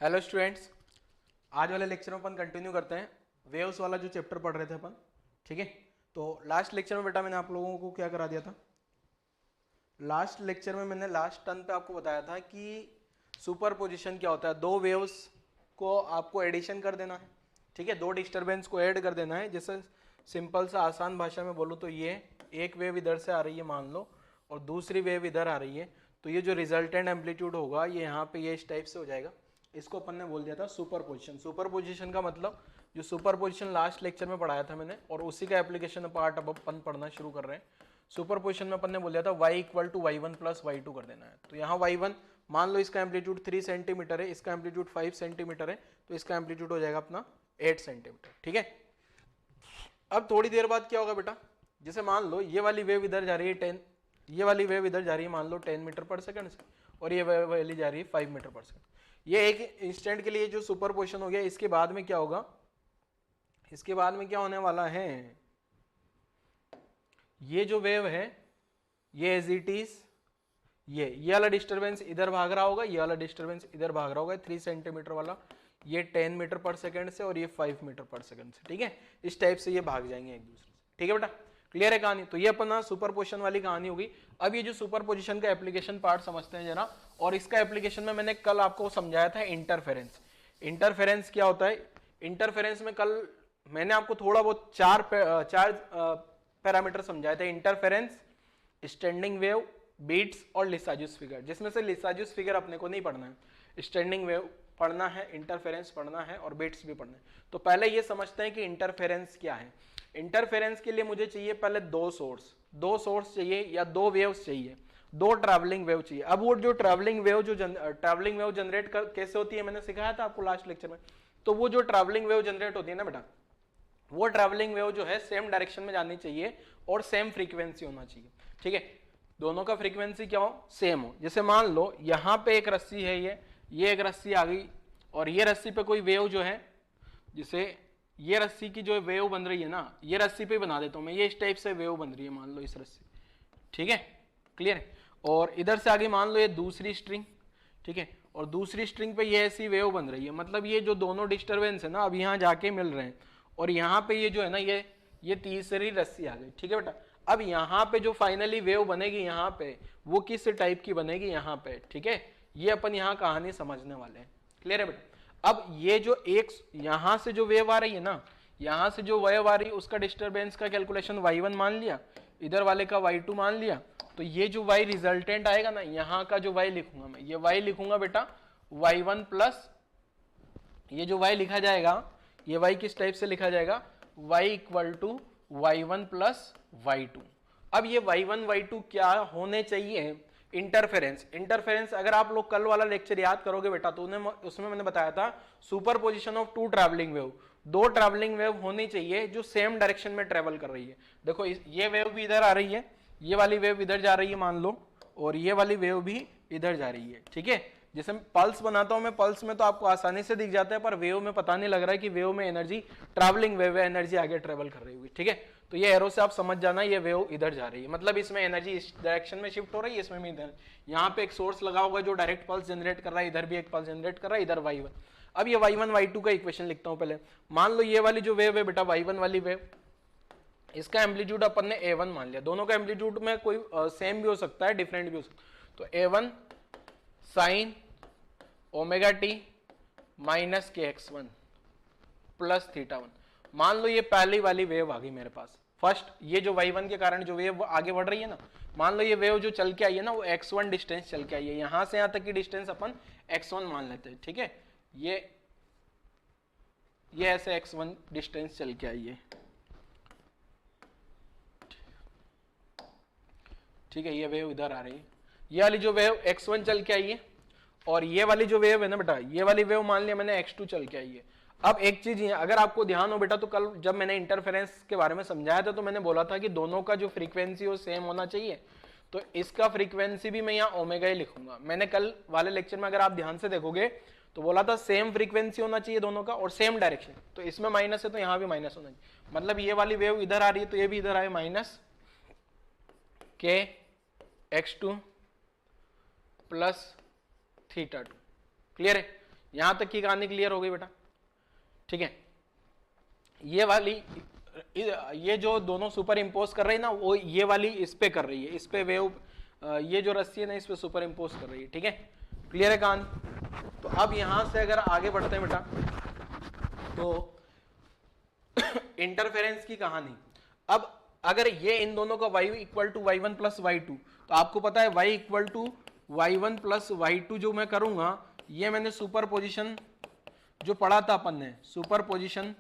Hello students, आज वाले lecture में अपन कंटिन्यू करते हैं वेव्स वाला जो चैप्टर पढ़ रहे थे अपन। ठीक है, तो लास्ट लेक्चर में बेटा मैंने आप लोगों को क्या करा दिया था। लास्ट लेक्चर में मैंने लास्ट टर्न पे आपको बताया था कि सुपरपोजिशन क्या होता है। दो वेव्स को आपको एडिशन कर देना है। ठीक है, दो डिस्टर्बेंस को ऐड कर देना है। जैसे सिंपल सा आसान भाषा में बोलूँ तो ये एक वेव इधर से आ रही है मान लो, और दूसरी वेव इधर आ रही है, तो ये जो रिजल्टेंट एम्पलीट्यूड होगा ये यहाँ पे ये इस टाइप से हो जाएगा। इसको अपन ने बोल दिया था सुपरपोजिशन। सुपरपोजिशन का मतलब जो सुपरपोजिशन लास्ट लेक्चर में पढ़ाया था मैंने, और उसी का एप्लीकेशन पार्ट अब अपन पढ़ना शुरू कर रहे हैं। सुपरपोजिशन में अपन ने बोल दिया था y equal to y1 plus y2 कर देना है। तो यहाँ y1 मान लो इसका एम्पलीट्यूड 3 सेंटीमीटर है, इसका एम्पलीट्यूड 5 सेंटीमीटर है, तो इसका एम्पलीट्यूड हो जाएगा अपना 8 सेंटीमीटर। ठीक है, अब थोड़ी देर बाद क्या होगा बेटा, जैसे मान लो ये वाली वेव इधर जा रही है 10, ये वाली वेव इधर जा रही है मान लो 10 मीटर पर सेकंड से, और ये वेव वाली जा रही है 5 मीटर पर सेकंड। ये एक इंस्टेंट के लिए जो सुपरपोजिशन हो गया। इसके बाद में क्या होगा, इसके बाद में क्या होने वाला है, ये जो वेव है ये एज इट इज ये वाला डिस्टर्बेंस इधर भाग रहा होगा, ये वाला डिस्टर्बेंस इधर भाग रहा होगा। 3 सेंटीमीटर वाला ये 10 मीटर पर सेकंड से, और ये 5 मीटर पर सेकंड से। ठीक है, इस टाइप से ये भाग जाएंगे एक दूसरे से। ठीक है बेटा, क्लियर है कहानी। तो ये अपना सुपरपोजिशन वाली कहानी होगी। अब ये जो सुपरपोजिशन का एप्लीकेशन पार्ट समझते हैं जरा। और इसका एप्लीकेशन में मैंने कल आपको समझाया था इंटरफेरेंस। इंटरफेरेंस क्या होता है, इंटरफेरेंस में कल मैंने आपको थोड़ा बहुत चार पैरामीटर समझाए थे। इंटरफेरेंस, स्टैंडिंग वेव, बीट्स और लिसाजुस फिगर, जिसमें से लिसाजुस फिगर अपने को नहीं पढ़ना है, स्टैंडिंग वेव पढ़ना है, इंटरफेरेंस पढ़ना है और बीट्स भी पढ़ना है। तो पहले ये समझते हैं कि इंटरफेरेंस क्या है। इंटरफेरेंस के लिए मुझे चाहिए पहले दो सोर्स चाहिए, या दो वेव्स चाहिए, दो ट्रैवलिंग वेव चाहिए। अब वो जो ट्रैवलिंग वेव जनरेट कैसे होती है मैंने सिखाया था आपको लास्ट लेक्चर में। तो वो जो ट्रैवलिंग वेव जनरेट होती है ना बेटा, वो ट्रैवलिंग वेव जो है सेम डायरेक्शन में जानी चाहिए और सेम फ्रीक्वेंसी होना चाहिए। ठीक है, दोनों का फ्रीक्वेंसी क्या हो, सेम हो। जैसे मान लो यहाँ पे एक रस्सी है, ये एक रस्सी आ गई, और ये रस्सी पे कोई वेव जो है, जिसे ये रस्सी की जो वेव बन रही है ना, ये रस्सी पे बना देता हूं मैं, ये इस टाइप से वेव बन रही है मान लो इस रस्सी। ठीक है, क्लियर है। और इधर से आगे मान लो ये दूसरी स्ट्रिंग, ठीक है, और दूसरी स्ट्रिंग पे ये ऐसी वेव बन रही है। मतलब ये जो दोनों डिस्टर्बेंस है ना अब यहाँ जाके मिल रहे हैं, और यहाँ पे ये जो है ना ये तीसरी रस्सी आ गई। ठीक है बेटा, अब यहाँ पे जो फाइनली वेव बनेगी यहाँ पे, वो किस टाइप की बनेगी यहाँ पे। ठीक है, ये अपन यहाँ कहानी समझने वाले हैं। क्लियर है बेटा। अब ये जो एक यहां से जो वेव आ रही है ना, यहां से जो वेव आ रही है उसका डिस्टरबेंस का कैलकुलेशन y1 मान लिया, इधर वाले का y2 मान लिया। तो ये जो y रिजल्टेंट आएगा ना, यहां का जो y लिखूंगा मैं, ये y लिखूंगा बेटा y1 प्लस, ये जो y लिखा जाएगा, ये y किस टाइप से लिखा जाएगा, y equal to y1 plus y2। अब ये y1 y2 क्या होने चाहिए, इंटरफेरेंस अगर आप लोग कल वाला लेक्चर याद करोगे बेटा, तो उसमें मैंने बताया था superposition of two travelling wave. दो ट्रैवलिंग वेव होनी चाहिए जो सेम डायरेक्शन में ट्रेवल कर रही है। देखो ये वेव भी इधर आ रही है, ये वाली वेव इधर जा रही है मान लो, और ये वाली वेव भी इधर जा रही है। ठीक है, जैसे पल्स बनाता हूं मैं, पल्स में तो आपको आसानी से दिख जाता है, पर वेव में पता नहीं लग रहा है कि वेव में एनर्जी, ट्रैवलिंग वेव है, एनर्जी आगे ट्रेवल कर रही होगी। ठीक है, तो ये एरो से आप समझ जाना ये वेव इधर जा रही है, मतलब इसमें एनर्जी इस डायरेक्शन में शिफ्ट हो रही है, इसमें भी इधर। यहाँ पे एक सोर्स लगा होगा जो डायरेक्ट पल्स जनरेट कर रहा है, इधर भी एक पल्स जनरेट कर रहा है, इधर y1। अब ये y1 y2 का इक्वेशन लिखता हूं पहले। मान लो ये वाली जो वेव है बेटा y1 वाली वेव, इसका एम्पलीट्यूड अपन ने a1 मान लिया। दोनों का एम्पलीट्यूड में कोई सेम भी हो सकता है, डिफरेंट भी हो सकता है। तो a1 sine omega T minus के x1 प्लस थीटा1। मान लो ये पहली वाली वेव आ गई मेरे पास, फर्स्ट ये जो y1 के कारण जो वेव आगे बढ़ रही है ना, मान लो ये वेव जो चल के आई है ना, वो x1 डिस्टेंस चल के आई है, यहां से यहां तक की डिस्टेंस अपन x1 मान लेते हैं। ठीक है, ये ऐसे x1 डिस्टेंस चल के आई है। ठीक है, ये वेव इधर आ रही है, ये वाली जो वेव x1 चल के आई है, और ये वाली जो वेव है ना बेटा, ये वाली वेव मान लिया मैंने x2 चल के आई है। अब एक चीज है, अगर आपको ध्यान हो बेटा, तो कल जब मैंने इंटरफेरेंस के बारे में समझाया था, तो मैंने बोला था कि दोनों का जो फ्रीक्वेंसी हो सेम होना चाहिए। तो इसका फ्रीक्वेंसी भी मैं यहाँ ओमेगा ही लिखूंगा। मैंने कल वाले लेक्चर में अगर आप ध्यान से देखोगे तो बोला था सेम फ्रीक्वेंसी होना चाहिए दोनों का, और सेम डायरेक्शन। तो इसमें माइनस है तो यहाँ भी माइनस होना चाहिए, मतलब ये वाली वेव इधर आ रही है तो ये भी इधर आए, माइनस के x2 प्लस थीटा2। क्लियर है, यहां तक की कहानी क्लियर हो गई बेटा, ठीक है। ये वाली, ये जो दोनों सुपर इम्पोज कर रही है ना, वो ये वाली इस पे कर रही है, इस पे वेव, ये जो रस्सी है ना इस पे सुपर इम्पोज कर रही है, ठीक है। क्लियर है कहानी। तो अब यहां से अगर आगे बढ़ते हैं बेटा, तो इंटरफेरेंस की कहानी। अब अगर ये इन दोनों का y equal to y1 plus y2, तो आपको पता है y equal to y1 plus y2 जो मैं करूंगा, ये मैंने सुपर पोजिशन जो पढ़ा था अपन ने, सुपर पोजिशन,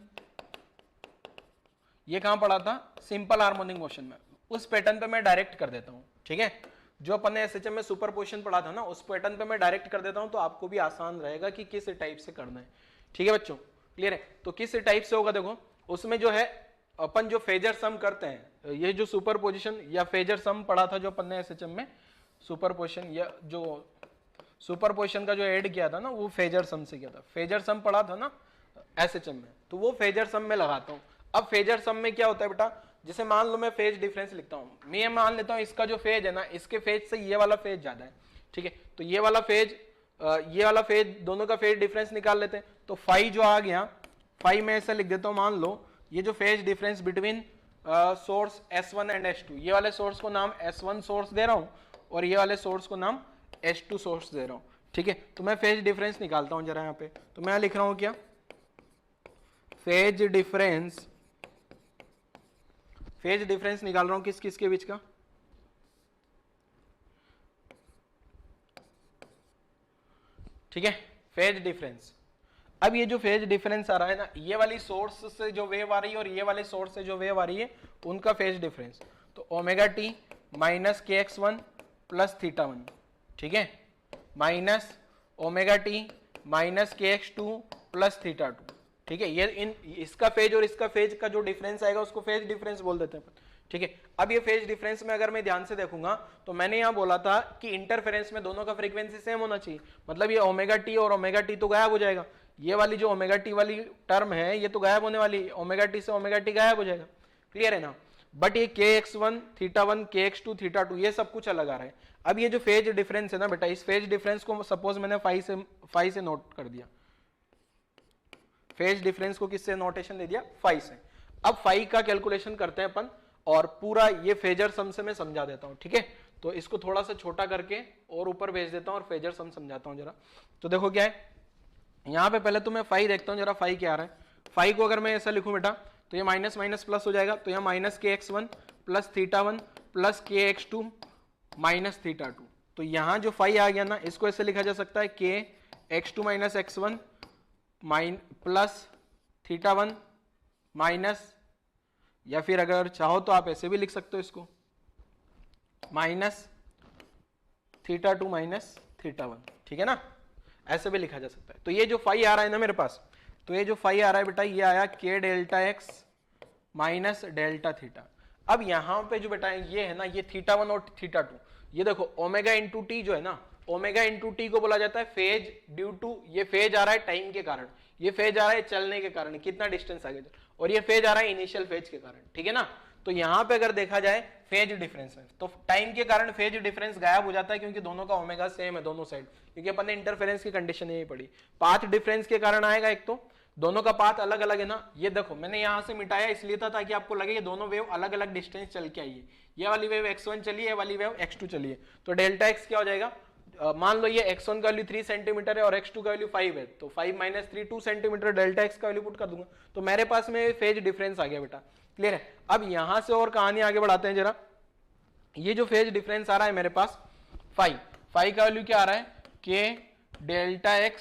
ये कहां पढ़ा था, सिंपल हार्मोनिक मोशन में, उस पैटर्न पे मैं डायरेक्ट कर देता हूं, ठीक है। जो अपन ने एसएचएम में सुपर पोजिशन पढ़ा था ना, उस पैटर्न पे मैं डायरेक्ट कर देता हूं, तो आपको भी आसान रहेगा कि किस टाइप से करना है, ठीक है बच्चों। क्लियर है। तो किस टाइप से होगा, देखो उसमें जो है अपन जो फेजर सम करते हैं, ये जो सुपर पोजिशन या फेजर सम पढ़ा था जो अपन ने एसएचएम में, सुपर पोजिशन या जो सुपर पोजिशन का जो ऐड किया था ना, वो फेजर सम से किया था, फेजर सम पढ़ा था ना एसएचएम में, तो वो फेजर सम में लगाता हूं। अब फेजर सम में क्या होता है बेटा, जैसे मान लो मैं फेज डिफरेंस लिखता हूं, मैं मान लेता हूं इसका जो फेज है ना, इसके फेज से ये वाला फेज ज्यादा है, ठीक है। तो ये वाला फेज दोनों का फेज डिफरेंस निकाल लेते हैं। तो फाई जो आ गया, फाई में ऐसा लिख देता हूं, मान लो ये जो phase difference between source S1 and S2, ये वाले सोर्स को नाम S1 सोर्स दे रहा हूं और ये वाले सोर्स को नाम S2 सोर्स दे रहा हूं, ठीक है। तो मैं फेज डिफरेंस निकालता हूं जरा यहाँ पे, तो मैं लिख रहा हूं क्या, फेज डिफरेंस निकाल रहा हूं किस किस के बीच का, ठीक है, फेज डिफरेंस। अब ये जो फेज डिफरेंस आ रहा है ना, ये वाली सोर्स से जो वेव आ रही है और ये वाले सोर्स से जो वेव आ रही है, उनका फेज डिफरेंस, तो omega T minus K X one plus theta one, ठीक है, minus omega T minus K x two plus theta two, ठीक है। ये इसका फेज और इसका फेज का जो डिफरेंस आएगा उसको फेज डिफरेंस बोल देते हैं, ठीक है। अब ये फेज डिफरेंस में अगर मैं ध्यान से देखूंगा, तो मैंने यहां बोला था कि इंटरफेरेंस में दोनों का फ्रीक्वेंसी सेम होना चाहिए, मतलब ये ओमेगा टी और ओमेगा टी तो गायब हो जाएगा, ये वाली जो ओमेगा टी वाली टर्म है ये तो गायब होने वाली, ओमेगा टी से ओमेगा टी गायब हो जाएगा, क्लियर है ना। बट ये के एक्स वन थीटा वन, के एक्स टू थीटा टू, ये सब कुछ अलग आ रहा है। अब ये जो फेज डिफरेंस है ना बेटा, इस फेज डिफरेंस को सपोज मैंने फाई से नोट कर दिया, फेज डिफरेंस को किससे नोटेशन दे दिया, फाई से। अब फाई का कैलकुलेशन करते हैं अपन, और पूरा ये फेजर सम से मैं समझा देता हूं, ठीक है। तो इसको थोड़ा सा छोटा करके और ऊपर भेज देता हूं और फेजर सम समझाता हूं जरा। तो देखो क्या है, यहां पे पहले तो मैं फाई देखता हूं जरा, फाई क्या आ रहा है। फाई को अगर मैं ऐसा लिखूं बेटा, तो ये माइनस माइनस प्लस हो जाएगा, तो यहाँ minus K X one plus theta one plus K x two minus theta two. तो यहाँ जो फाई आ गया ना, इसको ऐसे लिखा जा सकता है के x two minus x one plus theta one minus, या फिर अगर चाहो तो आप ऐसे भी लिख सकते हो इसको, minus theta to minus theta one, ठीक है ना, ऐसे भी लिखा जा सकता है। तो ये जो फाई आ रहा है ना मेरे पास, तो ये जो फाई आ रहा है बेटा, ये आया के delta x minus delta theta. अब यहाँ पे जो बेटा ये है ना, ये थीटा वन और थीटा टू, ये देखो ओमेगा इंटू टी जो है ना, ओमेगा इंटू टी को बोला जाता है फेज ड्यू टू, ये फेज आ रहा है टाइम के कारण, ये फेज आ रहा है चलने के कारण, कितना डिस्टेंस आगे, और ये फेज आ रहा है इनिशियल फेज के कारण, ठीक है ना। तो यहाँ पे अगर देखा जाए फेज डिफरेंस है, तो टाइम के कारण फेज डिफरेंस गायब हो जाता है, क्योंकि दोनों का ओमेगा सेम है दोनों साइड, क्योंकि अपन ने इंटरफेरेंस की कंडीशन यही पढ़ी। पाथ डिफरेंस के कारण आएगा, एक तो दोनों का पाथ अलग अलग है ना, ये देखो मैंने यहाँ से मिटाया इसलिए था ताकि आपको लगे ये दोनों वेव अलग अलग डिस्टेंस चल के आई है, ये वाली वेव x1 चली है, ये वाली वेव x2 चली है। तो डेल्टा x क्या हो जाएगा, मान लो ये x1 का वैल्यू 3 सेंटीमीटर है और x2 का वैल्यू 5 है, तो 5 माइनस 3 2 सेंटीमीटर, डेल्टा x का वैल्यू पुट कर दूंगा, तो मेरे पास में फेज डिफरेंस आ गया बेटा, क्लियर है। अब यहां से और कहानी आगे बढ़ाते हैं जरा। ये जो फेज डिफरेंस आ रहा है मेरे पास फाई का वैल्यू क्या आ रहा है, के delta x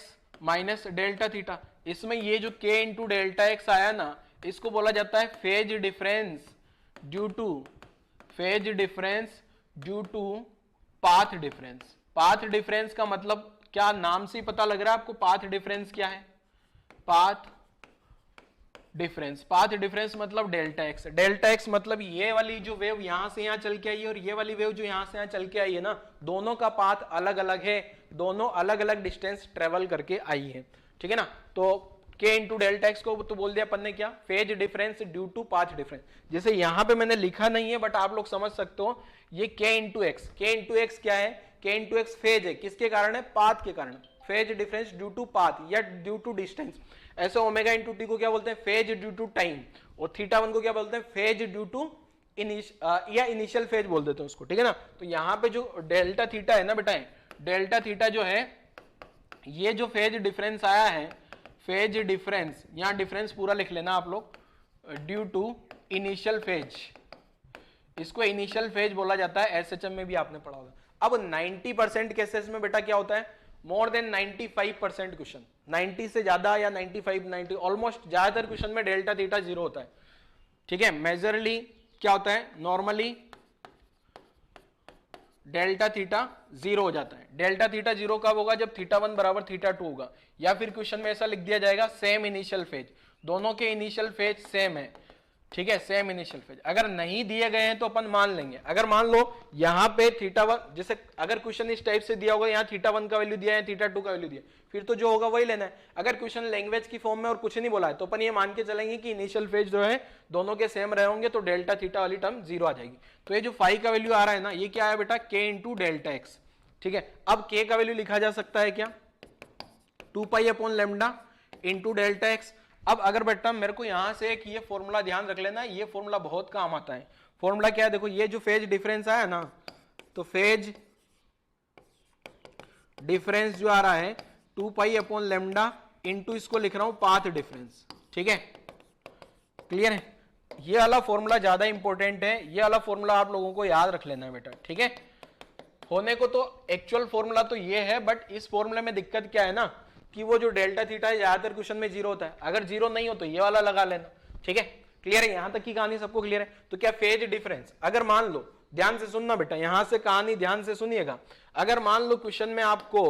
minus delta theta, इसमें ये जो k इंटू डेल्टा एक्स आया ना, इसको बोला जाता है phase difference due to path difference. Path difference का मतलब क्या, नाम से ही पता लग रहा है आपको पाथ डिफरेंस क्या है, पाथ डिफरेंस मतलब डेल्टा एक्स मतलब ये वाली जो वेव यहां से यहां चल के आई है और ये वाली वेव जो यहां से यहां चल के आई है ना, दोनों का पाथ अलग अलग है, दोनों अलग अलग डिस्टेंस ट्रेवल करके आई है, ठीक है ना। तो k इंटू डेल्टा एक्स को तो बोल दिया अपन ने क्या, phase difference due to path difference. जैसे यहां पे मैंने लिखा नहीं है बट आप लोग समझ सकते हो, ये k इंटू एक्स क्या है, k इंटू एक्स फेज है, किसके कारण है, पाथ के कारण, phase difference due to path या ड्यू टू डिस्टेंस। ऐसे ओमेगा इंटू टी को क्या बोलते हैं, फेज ड्यू टू टाइम, और थीटा वन को क्या बोलते हैं, फेज ड्यू टू या इनिशियल फेज बोल देते हैं उसको, ठीक है ना। तो यहाँ पे जो डेल्टा थीटा है ना बेटा, डेल्टा थीटा जो है, ये जो फेज डिफरेंस आया है, फेज डिफरेंस, यहाँ डिफरेंस पूरा लिख लेना आप लोग, ड्यू टू इनिशियल फेज, इसको इनिशियल फेज बोला जाता है, एसएचएम में भी आपने पढ़ा होगा। अब 90% केसेस में बेटा क्या होता है, मोर देन 95% क्वेश्चन, 90 से ज्यादा या 95, 90 ऑलमोस्ट ज्यादातर क्वेश्चन में डेल्टा थीटा जीरो होता है, ठीक है। मेजरली क्या होता है, नॉर्मली डेल्टा थीटा जीरो हो जाता है। डेल्टा थीटा जीरो कब होगा, जब थीटा वन बराबर थीटा टू होगा, या फिर क्वेश्चन में ऐसा लिख दिया जाएगा सेम इनिशियल फेज, दोनों के इनिशियल फेज सेम है, ठीक है, सेम इनिशियल फेज। अगर नहीं दिए गए हैं तो अपन मान लेंगे, अगर मान लो यहाँ पे थीटा वन, जैसे अगर क्वेश्चन इस टाइप से दिया होगा, यहाँ थीटा वन का वैल्यू दिया है, थीटा टू का वैल्यू दिया, फिर तो जो होगा वही लेना है। अगर क्वेश्चन लैंग्वेज की फॉर्म में और कुछ नहीं बोला है तो अपन ये मान के चलेंगे कि इनिशियल फेज जो है दोनों के सेम रहे होंगे, तो डेल्टा थीटा वाली टर्म जीरो आ जाएगी। तो ये जो फाई का वैल्यू आ रहा है ना, ये क्या है बेटा, के इंटू डेल्टा एक्स, ठीक है। अब के का वैल्यू लिखा जा सकता है क्या, 2 pi upon lambda into delta x. अब अगर बेटा मेरे को यहां से एक ये फॉर्मूला ध्यान रख लेना, ये फॉर्मूला बहुत काम आता है। फॉर्मूला क्या है, देखो ये जो फेज डिफरेंस आया ना, तो फेज डिफरेंस जो आ रहा है 2 पाई अपॉन लेमडा इंटू, इसको लिख रहा हूं पाथ डिफरेंस, ठीक है, क्लियर है। ये वाला फॉर्मूला ज्यादा इंपॉर्टेंट है, ये वाला फॉर्मूला आप लोगों को याद रख लेना है बेटा, ठीक है। होने को तो एक्चुअल फॉर्मूला तो ये है, बट इस फॉर्मूले में दिक्कत क्या है ना, कि वो जो डेल्टा थीटा है ज्यादातर क्वेश्चन में जीरो होता है, अगर जीरो नहीं हो तो ये वाला लगा लेना, ठीक है, क्लियर है। यहां तक की कहानी सबको क्लियर है। तो क्या फेज डिफरेंस, अगर मान लो, ध्यान से सुनना बेटा, यहां से कहानी ध्यान से सुनिएगा, अगर मान लो क्वेश्चन में आपको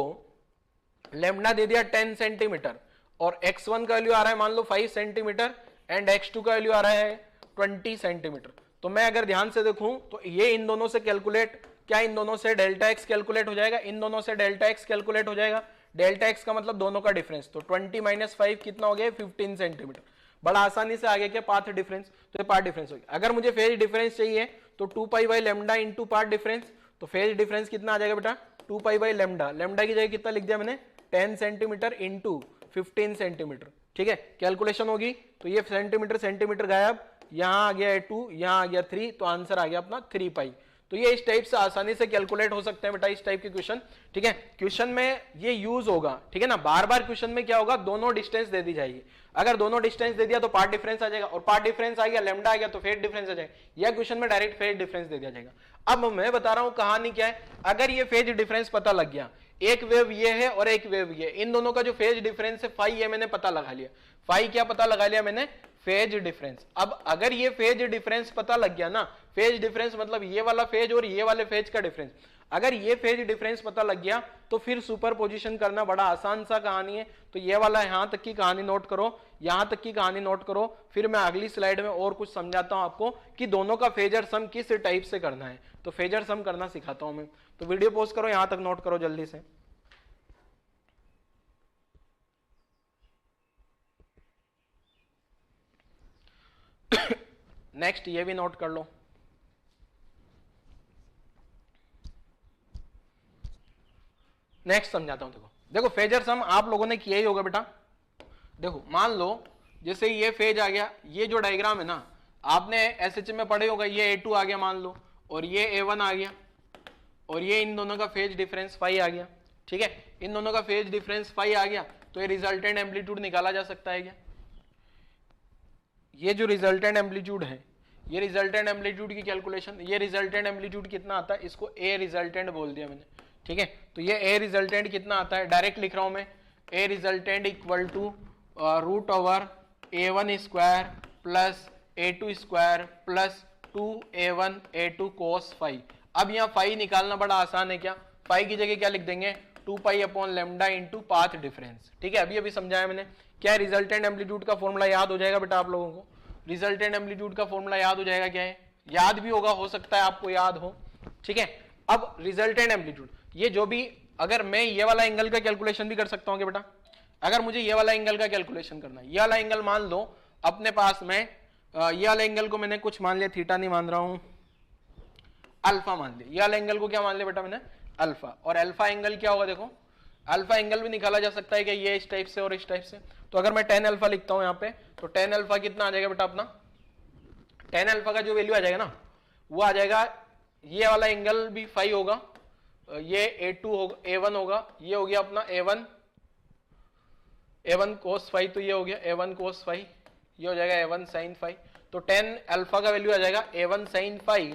लेमडा दे दिया 10 सेंटीमीटर और x1 का वैल्यू आ रहा है मान लो 5 सेंटीमीटर एंड x2 का वैल्यू आ रहा है 20 सेंटीमीटर, तो मैं अगर ध्यान से देखूं तो ये इन दोनों से कैलकुलेट, क्या इन दोनों से डेल्टा एक्स कैलकुलेट हो जाएगा, इन दोनों से डेल्टा एक्स कैलकुलेट हो जाएगा, डेल्टा एक्स का मतलब दोनों का डिफरेंस, तो 20 माइनस 5 कितना हो गया, 15 सेंटीमीटर। बड़ा आसानी से आगे क्या, पाथ डिफरेंस, तो ये पाथ डिफरेंस हो गया। अगर मुझे फेज डिफरेंस चाहिए तो 2 pi by lambda into path difference, तो फेज डिफरेंस कितना आ जाएगा बेटा, 2 पाई बाई लेमडा, लेमडा की जगह कितना लिख दिया मैंने, 10 सेंटीमीटर इंटू 15 सेंटीमीटर, ठीक है। कैलकुलेशन होगी तो ये सेंटीमीटर सेंटीमीटर गायब, यहाँ आ गया 2, यहाँ आ गया 3, तो आंसर आ गया अपना 3 पाई। तो ये इस टाइप से आसानी से कैलकुलेट हो सकते हैं बेटा, इस टाइप के क्वेश्चन, ठीक है। क्वेश्चन में ये यूज होगा, ठीक है ना, बार बार क्वेश्चन में क्या होगा, दोनों डिस्टेंस दे दी जाएगी। अगर दोनों डिस्टेंस दे दिया तो पार्ट डिफरेंस आ जाएगा, और पार्ट डिफरेंस आ गया, लेमडा आ गया तो फेज डिफरेंस आ जाएगा, या क्वेश्चन में डायरेक्ट फेज डिफरेंस दे दिया जाएगा। अब मैं बता रहा हूं कहानी क्या है, अगर ये फेज डिफरेंस पता लग गया, एक वेव ये है और एक वेव ये, इन दोनों का जो फेज डिफरेंस है फाई, ये मैंने पता लगा लिया, फाई क्या पता लगा लिया मैंने, फेज डिफरेंस। अब अगर ये फेज डिफरेंस पता लग गया ना, फेज डिफरेंस मतलब ये वाला फेज और ये वाले फेज का डिफरेंस, अगर ये फेज डिफरेंस पता लग गया तो फिर सुपरपोजिशन करना बड़ा आसान सा कहानी है। तो ये वाला यहां तक की कहानी नोट करो, यहां तक की कहानी नोट करो, फिर मैं अगली स्लाइड में और कुछ समझाता हूं आपको कि दोनों का फेजर सम किस टाइप से करना है, तो फेजर सम करना सिखाता हूं मैं। तो वीडियो पॉज करो, यहां तक नोट करो जल्दी से। नेक्स्ट ये भी नोट कर लो, नेक्स्ट समझाता हूं। देखो फेजर सम आप लोगों ने किया ही होगा बेटा। देखो मान लो जैसे ये फेज आ गया, ये जो डायग्राम है ना आपने एसएचएम में पढ़े होगा, ये A2 आ गया मान लो, और ये A1 आ गया, और ये इन दोनों का फेज डिफरेंस फाई आ गया, ठीक है, इन दोनों का फेज डिफरेंस फाई आ गया, तो ये रिजल्टेंट एम्पलीट्यूड निकाला जा सकता है क्या, ये जो रिजल्टेंट एम्पलीट्यूड है, ये रिजल्टेंट एम्पलीट्यूड की कैलकुलेशन, ये रिजल्टेंट एम्पलीट्यूड कितना आता है, इसको ए रिजल्टेंट बोल दिया मैंने, ठीक है। तो ये ए रिजल्टेंट कितना आता है, डायरेक्ट लिख रहा हूं मैं, A resultant equal to root over A1 square plus A2 square plus 2A1 A2 cos phi. अब यहाँ फाई निकालना बड़ा आसान है, क्या फाई की जगह क्या लिख देंगे, 2 pi upon lambda into path difference, ठीक है। अभी समझाया मैंने, क्या रिजल्टेंट एम्पलीट्यूड का फॉर्मूला याद हो जाएगा बेटा आप लोगों को, रिजल्टेंट एम्पलीट्यूड का फॉर्मूला याद हो जाएगा, क्या है, याद भी होगा, हो सकता है आपको याद हो, ठीक है। अब रिजल्टेंट एम्पलीट्यूड, ये जो भी, अगर मैं ये वाला एंगल का कैलकुलेशन भी कर सकता हूँ क्या बेटा, अगर मुझे ये वाला एंगल का कैलकुलेशन करना है, ये वाला एंगल मान लो अपने पास में, ये वाला एंगल को मैंने कुछ मान लिया, थीटा नहीं मान रहा हूं, अल्फा मान लिया, ये वाला एंगल को क्या मान लिया बेटा मैंने, अल्फा, और अल्फा एंगल क्या होगा देखो, अल्फा एंगल भी निकाला जा सकता है कि ये इस टाइप से और इस टाइप से। तो अगर मैं टेन अल्फा लिखता हूं यहाँ पे, तो टेन अल्फा कितना आ जाएगा बेटा अपना, टेन अल्फा का जो वैल्यू आ जाएगा ना वो आ जाएगा, ये वाला एंगल भी फाई होगा, ये A2 होगा, A1 होगा, ये हो गया अपना A1 कोस फाई, तो ये हो गया A1 कोस फाई, ये हो जाएगा A1 साइन फाई। तो टेन अल्फा का वैल्यू आ जाएगा A1 sine phi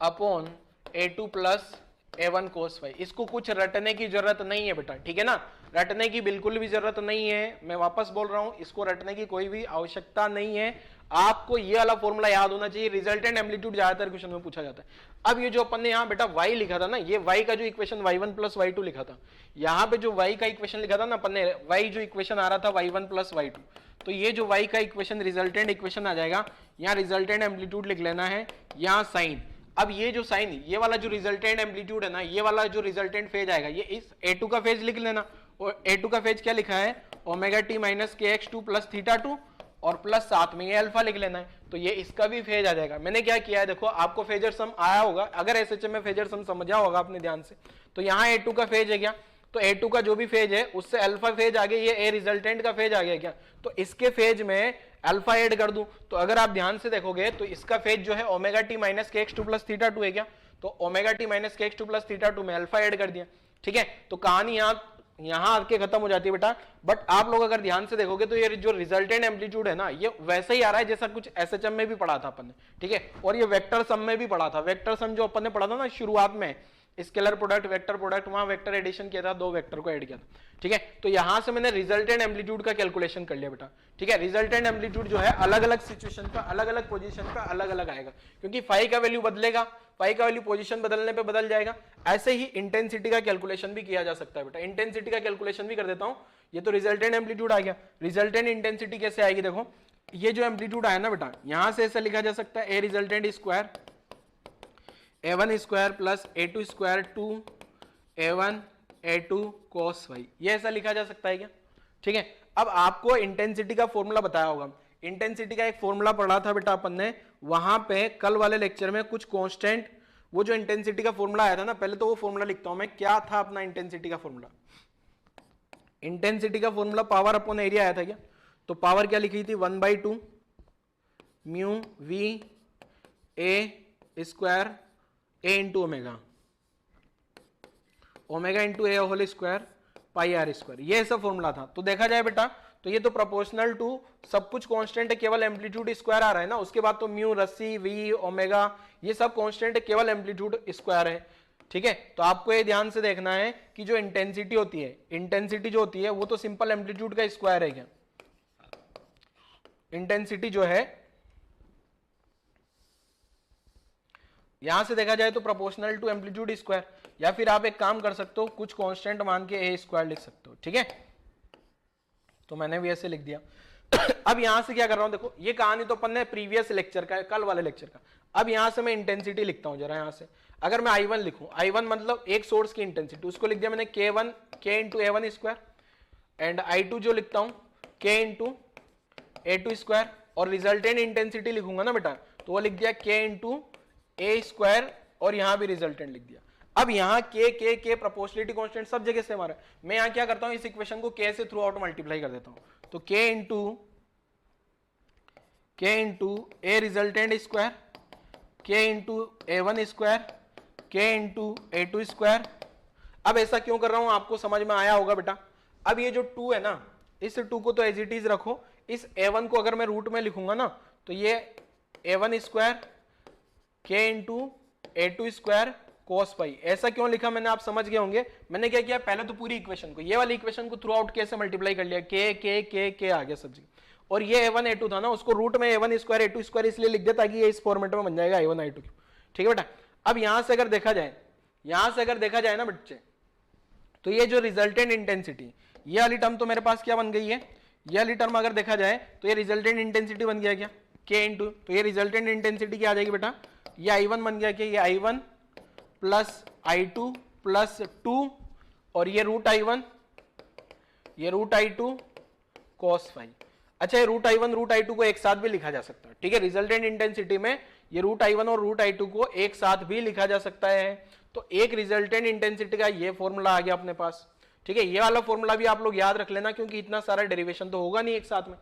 upon A2 plus A1 cos phi. इसको कुछ रटने की जरूरत नहीं है बेटा, ठीक है ना, रटने की बिल्कुल भी जरूरत नहीं है, मैं वापस बोल रहा हूं, इसको रटने की कोई भी आवश्यकता नहीं है। आपको ये वाला फॉर्मूला याद होना चाहिए, रिजल्टेंट एम्पलीट्यूड ज्यादातर क्वेश्चन में पूछा जाता है। अब ये जो अपन ने यहाँ बेटा y लिखा था ना, ये y का जो इक्वेशन y1 प्लस y2 लिखा था, यहाँ पे जो y का इक्वेशन लिखा था ना अपन ने, y जो इक्वेशन आ रहा था y1 प्लस y2, तो ये जो y का इक्वेशन रिजल्टेंट इक्वेशन आ जाएगा, यहाँ रिजल्टेंट एम्पलीट्यूड लिख लेना है, यहाँ साइन। अब ये जो साइन, ये वाला जो रिजल्टेंट एम्पलीट्यूड है ना, ये वाला जो रिजल्टेंट फेज आएगा, ये इस A2 का फेज लिख लेना, और A2 का फेज क्या लिखा है, omega T minus kx2 plus theta 2, और प्लस साथ में ये अल्फा लिख लेना है, तो ये इसका भी फेज आ जाएगा। मैंने क्या किया है देखो, आपको फेजर सम आया होगा, अगर एसएचएम में फेजर सम समझा होगा आपने ध्यान से, तो यहाँ A2 का फेज है क्या, तो A2 का जो भी फेज है उससे अल्फा फेज आ गया, ये A रिजल्टेंट का फेज आ गया क्या, तो इसके फेज में अल्फा ऐड कर दूं, तो अगर आप ध्यान से देखोगे तो इसका फेज जो है omega T minus kx2 plus theta 2 है क्या, तो omega T minus kx2 plus theta 2 में अल्फा ऐड कर दिया, ठीक है। तो कहानी यहाँ आके खत्म हो जाती है बेटा। बट आप लोग अगर ध्यान से देखोगे तो ये जो रिजल्टेंट एम्पलीट्यूड है ना, ये वैसे ही आ रहा है जैसा कुछ एसएचएम में भी पढ़ा था अपन ने, ठीक है, और ये वेक्टर सम में भी पढ़ा था। वेक्टर सम जो अपन ने पढ़ा था ना शुरुआत में, स्केलर प्रोडक्ट वेक्टर प्रोडक्ट, वहां वेक्टर एडिशन किया था, दो वेक्टर को ऐड किया था, ठीक है। तो यहां से मैंने रिजल्टेंट एम्पलीट्यूड का कैलकुलेशन कर लिया बेटा, ठीक है। रिजल्टेंट एम्पलीट्यूड जो है अलग अलग सिचुएशन पे, अलग अलग पोजीशन पे अलग अलग आएगा, क्योंकि फाई का वैल्यू बदलेगा, फाई का वैल्यू पोजीशन बदलने पे बदल जाएगा। ऐसे ही इंटेंसिटी का कैलकुलेशन भी किया जा सकता है बेटा, इंटेंसिटी का कैलकुलेशन भी कर देता हूं। ये तो रिजल्टेंट एम्पलीट्यूड आ गया, रिजल्टेंट इंटेंसिटी कैसे आएगी देखो, ये जो एम्पलीट्यूड आया ना बेटा, यहां से ऐसा लिखा जा सकता है, A resultant square A1 square plus A2 square 2 A1 A2 cos phi, ये ऐसा लिखा जा सकता है क्या, ठीक है। अब आपको इंटेंसिटी का फॉर्मूला बताया होगा, इंटेंसिटी का एक फॉर्मूला पढ़ा था बेटा अपन ने, वहां पे कल वाले लेक्चर में कुछ कांस्टेंट, वो जो इंटेंसिटी का फॉर्मूला आया था ना, पहले तो वो फॉर्मूला लिखता हूं मैं, क्या था अपना इंटेंसिटी का फॉर्मूला। इंटेंसिटी का फॉर्मूला पावर अपॉन एरिया आया था क्या, तो पावर क्या लिखी थी, 1/2 mu v a square a into omega, omega into a whole square pi r square, ये ऐसा फॉर्मूला था। तो देखा जाए बेटा तो ये तो प्रोपोर्शनल टू सब कुछ कांस्टेंट है, केवल एम्पलीट्यूड स्क्वायर आ रहा है ना, उसके बाद तो म्यू रस्सी वी ओमेगा ये सब कांस्टेंट है, केवल एम्पलीट्यूड स्क्वायर है, ठीक है। तो आपको ये ध्यान से देखना है कि जो इंटेंसिटी होती है, इंटेंसिटी जो होती है वो तो सिंपल एम्पलीट्यूड का स्क्वायर है क्या, इंटेंसिटी जो है यहां से देखा जाए तो प्रोपोर्शनल टू एम्पलीट्यूड स्क्वायर, या फिर आप एक काम कर सकते हो, कुछ कांस्टेंट मान के ए स्क्वायर लिख सकते हो, ठीक है। तो मैंने भी ऐसे लिख दिया। अब यहां से क्या कर रहा हूं देखो, ये कहानी तो अपन ने प्रीवियस लेक्चर का, कल वाले लेक्चर का। अब यहां से मैं इंटेंसिटी लिखता हूं जरा, यहां से अगर मैं I1 लिखूं, I1 मतलब एक सोर्स की इंटेंसिटी, उसको लिख दिया मैंने K1 K into A1 square, and I2 जो लिखता हूं K इंटू A2 स्क्वायर, और रिजल्टेंट इंटेंसिटी लिखूंगा ना बेटा, तो वो लिख दिया K इंटू ए स्क्वायर, और यहां भी रिजल्टेंट लिख दिया। अब यहां के प्रोपोर्शनलिटी कांस्टेंट सब जगह से हमारा, मैं यहां क्या करता हूं, इस इक्वेशन को के से थ्रू आउट मल्टीप्लाई कर देता हूं, तो के इंटू ए रिजल्टेंट स्क्वायर, के इंटू A1 स्क्वायर, के इंटू A2 स्क्वायर। अब ऐसा क्यों कर रहा हूं आपको समझ में आया होगा बेटा। अब ये जो 2 है ना, इस 2 को तो एज इट इज रखो, इस A1 को अगर मैं रूट में लिखूंगा ना, तो ये A1 स्क्वायर के इंटू A2 स्क्वायर कोस पाई, ऐसा क्यों लिखा मैंने, आप समझ गए होंगे। मैंने क्या किया, पहले तो पूरी इक्वेशन को, ये वाली इक्वेशन को थ्रू आउट के से मल्टीप्लाई कर लिया, के आ गया सब जगह, और ये A1 A2 था ना, उसको रूट में A1 स्क्वायर A2 स्क्वायर इसलिए लिख दिया ताकि ये इस फॉर्मेट में बन जाएगा A1 I2, ठीक है बेटा। अब यहां से अगर देखा जाए ना बच्चे, तो ये जो रिजल्टेंट इंटेंसिटी, ये वाली टर्म तो मेरे पास क्या बन गई है, ये वाली टर्म अगर देखा जाए तो ये रिजल्टेंट इंटेंसिटी बन गया क्या, के इंटू, तो ये रिजल्टेंट इंटेंसिटी क्या आ जाएगी बेटा, ये I1 बन गया कि ये I1 प्लस I2 प्लस 2, और ये रूट I1 ये रूट I2 cos फाई। अच्छा, ये रूट I2 को एक साथ भी लिखा जा सकता है, ठीक है। रिजल्टेंट इंटेंसिटी में ये रूट I1 और रूट I2 को एक साथ भी लिखा जा सकता है। तो एक रिजल्टेंट इंटेंसिटी का ये फॉर्मूला आ गया अपने पास, ठीक है, ये वाला फॉर्मूला भी आप लोग याद रख लेना, क्योंकि इतना सारा डेरिवेशन तो होगा नहीं एक साथ में।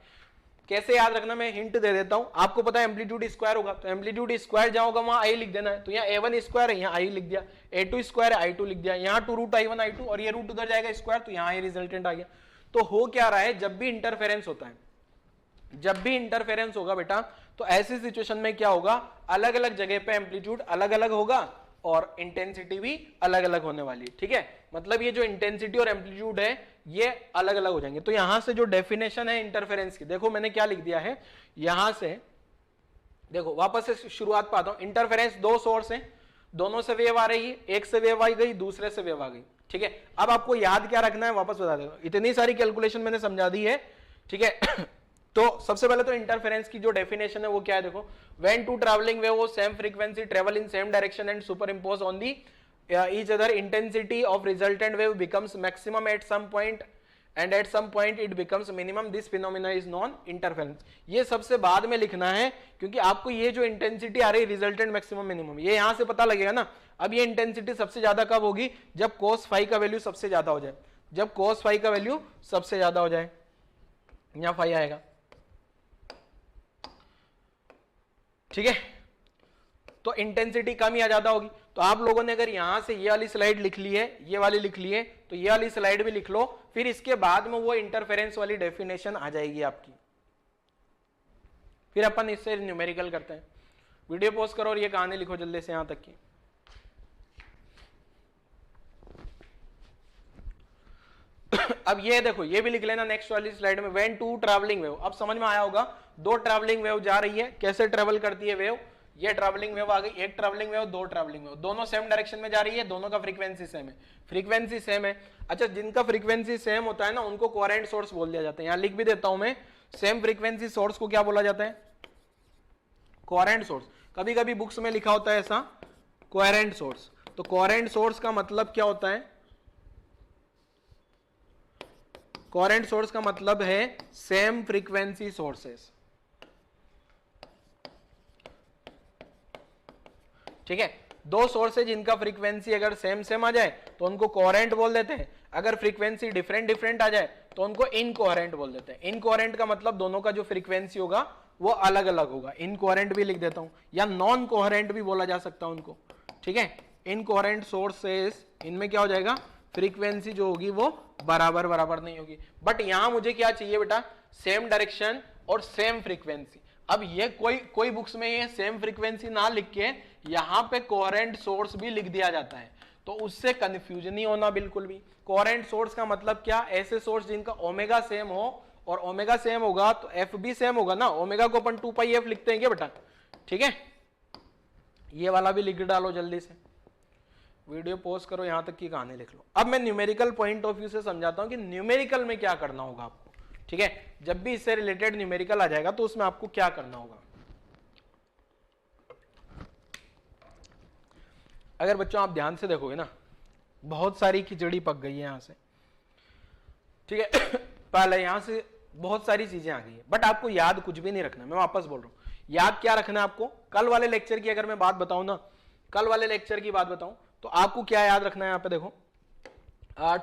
कैसे याद रखना, मैं हिंट दे देता हूं। आपको पता है एम्पलीट्यूड स्क्वायर होगा, तो एम्पलीट्यूड स्क्वायर जहां होगा वहां आई लिख देना है। तो यहाँ a1 स्क्वायर है, यहाँ आई लिख दिया, a2 स्क्वायर है, i2 लिख दिया, यहाँ 2 रूट i1 i2, और ये रूट उधर जाएगा स्क्वायर, तो यहाँ ये रिजल्टेंट आ गया। तो हो क्या रहा है, जब भी इंटरफेरेंस होता है, जब भी इंटरफेरेंस होगा बेटा, तो ऐसी सिचुएशन में क्या होगा, अलग अलग जगह पे एम्पलीट्यूड अलग अलग होगा और इंटेंसिटी भी अलग अलग होने वाली है। ठीक है, मतलब ये जो इंटेंसिटी और एम्पलीट्यूड है ये अलग अलग हो जाएंगे। तो यहां से जो डेफिनेशन है इंटरफेरेंस की, देखो मैंने क्या लिख दिया है, यहां से देखो वापस से शुरुआत पाता हूं। इंटरफेरेंस दो सोर्स है, दोनों से वेव आ रही है, एक से वेव आई गई, दूसरे से वेव आ गई। ठीक है, अब आपको याद क्या रखना है वापस बता देता हूं, इतनी सारी कैलकुलेशन मैंने समझा दी है। ठीक है तो सबसे पहले तो इंटरफेरेंस की जो डेफिनेशन है वो क्या है, देखो, when two travelling wave of same frequency travel in same direction and superimpose on the each other, intensity of resultant wave becomes maximum at some point and at some point it becomes minimum, this phenomena is non interference. ये सबसे बाद में लिखना है, क्योंकि आपको ये जो इंटेंसिटी आ रही है रिजल्टेंट मैक्सिमम मिनिमम, ये यहां से पता लगेगा ना। अब ये इंटेंसिटी सबसे ज्यादा कब होगी, जब cos फाई का वैल्यू सबसे ज्यादा हो जाए, जब cos फाई का वैल्यू सबसे ज्यादा हो जाए, यहां फाई आएगा। ठीक है, तो इंटेंसिटी कम या ज्यादा होगी। तो आप लोगों ने अगर यहां से ये वाली स्लाइड लिख ली है, ये वाली लिख ली है, तो ये वाली स्लाइड भी लिख लो, फिर इसके बाद में वो इंटरफेरेंस वाली डेफिनेशन आ जाएगी आपकी। फिर अपन इससे न्यूमेरिकल करते हैं। वीडियो पॉज करो और ये कहानी लिखो जल्दी से यहां तक की। अब ये देखो, ये भी लिख लेना नेक्स्ट वाली स्लाइड में, व्हेन टू ट्रैवलिंग वेव। अब समझ में आया होगा, दो ट्रैवलिंग वेव जा रही है, कैसे ट्रेवल करती है वेव, ये ट्रैवलिंग वेव आ गई, एक ट्रैवलिंग वेव, दो ट्रैवलिंग वेव, दोनों सेम डायरेक्शन में जा रही है, दोनों का फ्रीक्वेंसी सेम है, फ्रीक्वेंसी सेम है। अच्छा, जिनका फ्रीक्वेंसी सेम होता है ना, उनको कोहेरेंट सोर्स बोल दिया जाता है। यहां लिख भी देता हूं मैं, सेम फ्रीक्वेंसी सोर्स को क्या बोला जाता है, कोहेरेंट सोर्स। कभी कभी बुक्स में लिखा होता है ऐसा कोहेरेंट सोर्स। तो कोहेरेंट सोर्स का मतलब क्या होता है, कोहेरेंट सोर्स का मतलब है सेम फ्रीक्वेंसी सोर्सेस। ठीक है, दो सोर्स है जिनका फ्रीक्वेंसी अगर सेम सेम आ जाए तो उनको कोहेरेंट बोल देते हैं, अगर फ्रीक्वेंसी डिफरेंट डिफरेंट आ जाए तो उनको इनकोहेरेंट बोल देते हैं। इनकोहेरेंट का मतलब दोनों का जो फ्रीक्वेंसी होगा वो अलग अलग होगा। इनकोहेरेंट भी लिख देता हूं, या नॉन कोहेरेंट भी बोला जा सकता है उनको। ठीक है, इनकोहेरेंट सोर्सेस, इनमें क्या हो जाएगा, फ्रीक्वेंसी जो होगी वो बराबर बराबर नहीं होगी। बट यहां मुझे क्या चाहिए बेटा, सेम डायरेक्शन और सेम फ्रीक्वेंसी। अब ये कोई बुक्स में ये सेम फ्रीक्वेंसी ना लिख के यहां पे कोहेरेंट सोर्स भी लिख दिया जाता है, तो उससे कंफ्यूजन नहीं होना बिल्कुल भी। कोहेरेंट सोर्स का मतलब क्या, ऐसे सोर्स जिनका ओमेगा सेम हो, और ओमेगा सेम होगा तो एफ भी सेम होगा ना, ओमेगा को अपन 2πf लिखते हैं क्या बेटा। ठीक है, ये वाला भी लिख डालो जल्दी से, वीडियो पॉज करो, यहां तक की कहानी लिख लो। अब मैं न्यूमेरिकल पॉइंट ऑफ व्यू से समझाता हूं कि न्यूमेरिकल में क्या करना होगा आपको। ठीक है, जब भी इससे रिलेटेड न्यूमेरिकल आ जाएगा तो उसमें आपको क्या करना होगा। अगर बच्चों आप ध्यान से देखोगे ना, बहुत सारी खिचड़ी पक गई है यहां से। ठीक है पहले यहां से बहुत सारी चीजें आ गई है, बट आपको याद कुछ भी नहीं रखना। मैं वापस बोल रहा हूं, याद क्या रखना है आपको, कल वाले लेक्चर की अगर मैं बात बताऊं ना, कल वाले लेक्चर की बात बताऊं तो आपको क्या याद रखना है। यहां पे देखो,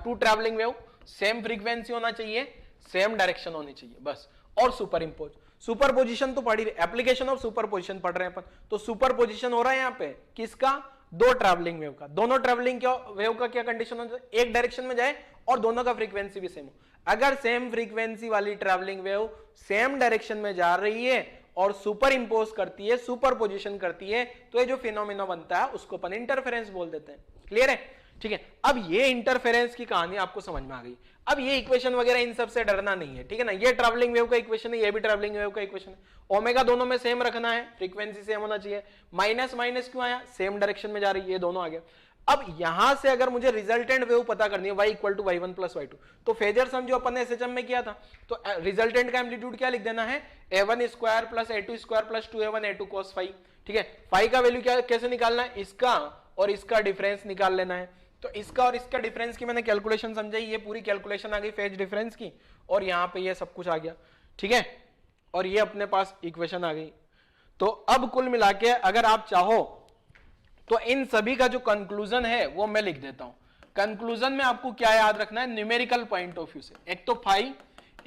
two travelling wave, same frequency होना चाहिए, सेम डायरेक्शन होनी चाहिए बस, और सुपर इम्पोज। सुपर पोजिशन तो पढ़ी, एप्लीकेशन ऑफ सुपर पोजिशन पढ़ रहे हैं अपन, तो सुपर पोजिशन हो रहा है यहाँ पे किसका, दो ट्रैवलिंग वेव का। दोनों ट्रैवलिंग वेव का क्या कंडीशन होता है, एक डायरेक्शन में जाए और दोनों का फ्रीक्वेंसी भी सेम हो। अगर सेम फ्रीक्वेंसी वाली ट्रैवलिंग वेव सेम डायरेक्शन में जा रही है और सुपर इंपोज करती है, सुपर पोजिशन करती है, तो ये जो फिनोमेना बनता है उसको अपन इंटरफेरेंस बोल देते हैं। क्लियर है। ठीक है, अब ये इंटरफेरेंस की कहानी आपको समझ में आ गई। अब ये इक्वेशन वगैरह इन सब से डरना नहीं है, ठीक है ना। ये ट्रैवलिंग वेव का इक्वेशन है, ये भी ट्रैवलिंग वेव का इक्वेशन है। ओमेगा दोनों में सेम रखना है, फ्रीक्वेंसी सेम होना चाहिए। माइनस माइनस क्यों आया, सेम डायरेक्शन में जा रही है, ये दोनों आ गया। अब यहां से अगर मुझे रिजल्टेंट वेव पता करनी है, y equal to y1 plus y2, तो फेजर सम जो अपन ने एसएचएम में किया था, तो रिजल्टेंट का एम्पलीट्यूड क्या लिख देना है, a1 square plus a2 square plus 2a1 a2 cos phi. ठीक है, फाई का वैल्यू क्या कैसे निकालना है, इसका और इसका डिफरेंस निकाल लेना है। तो इसका और इसका डिफरेंस की मैंने कैलकुलेशन समझाई, ये पूरी कैलकुलेशन आ गई फेज डिफरेंस की, और यहाँ पे ये सब कुछ आ गया। ठीक है, और ये अपने पास इक्वेशन आ गई। तो अब कुल मिला के अगर आप चाहो तो इन सभी का जो कंक्लूजन है वो मैं लिख देता हूं। कंक्लूजन में आपको क्या याद रखना है न्यूमेरिकल पॉइंट ऑफ व्यू से, एक तो phi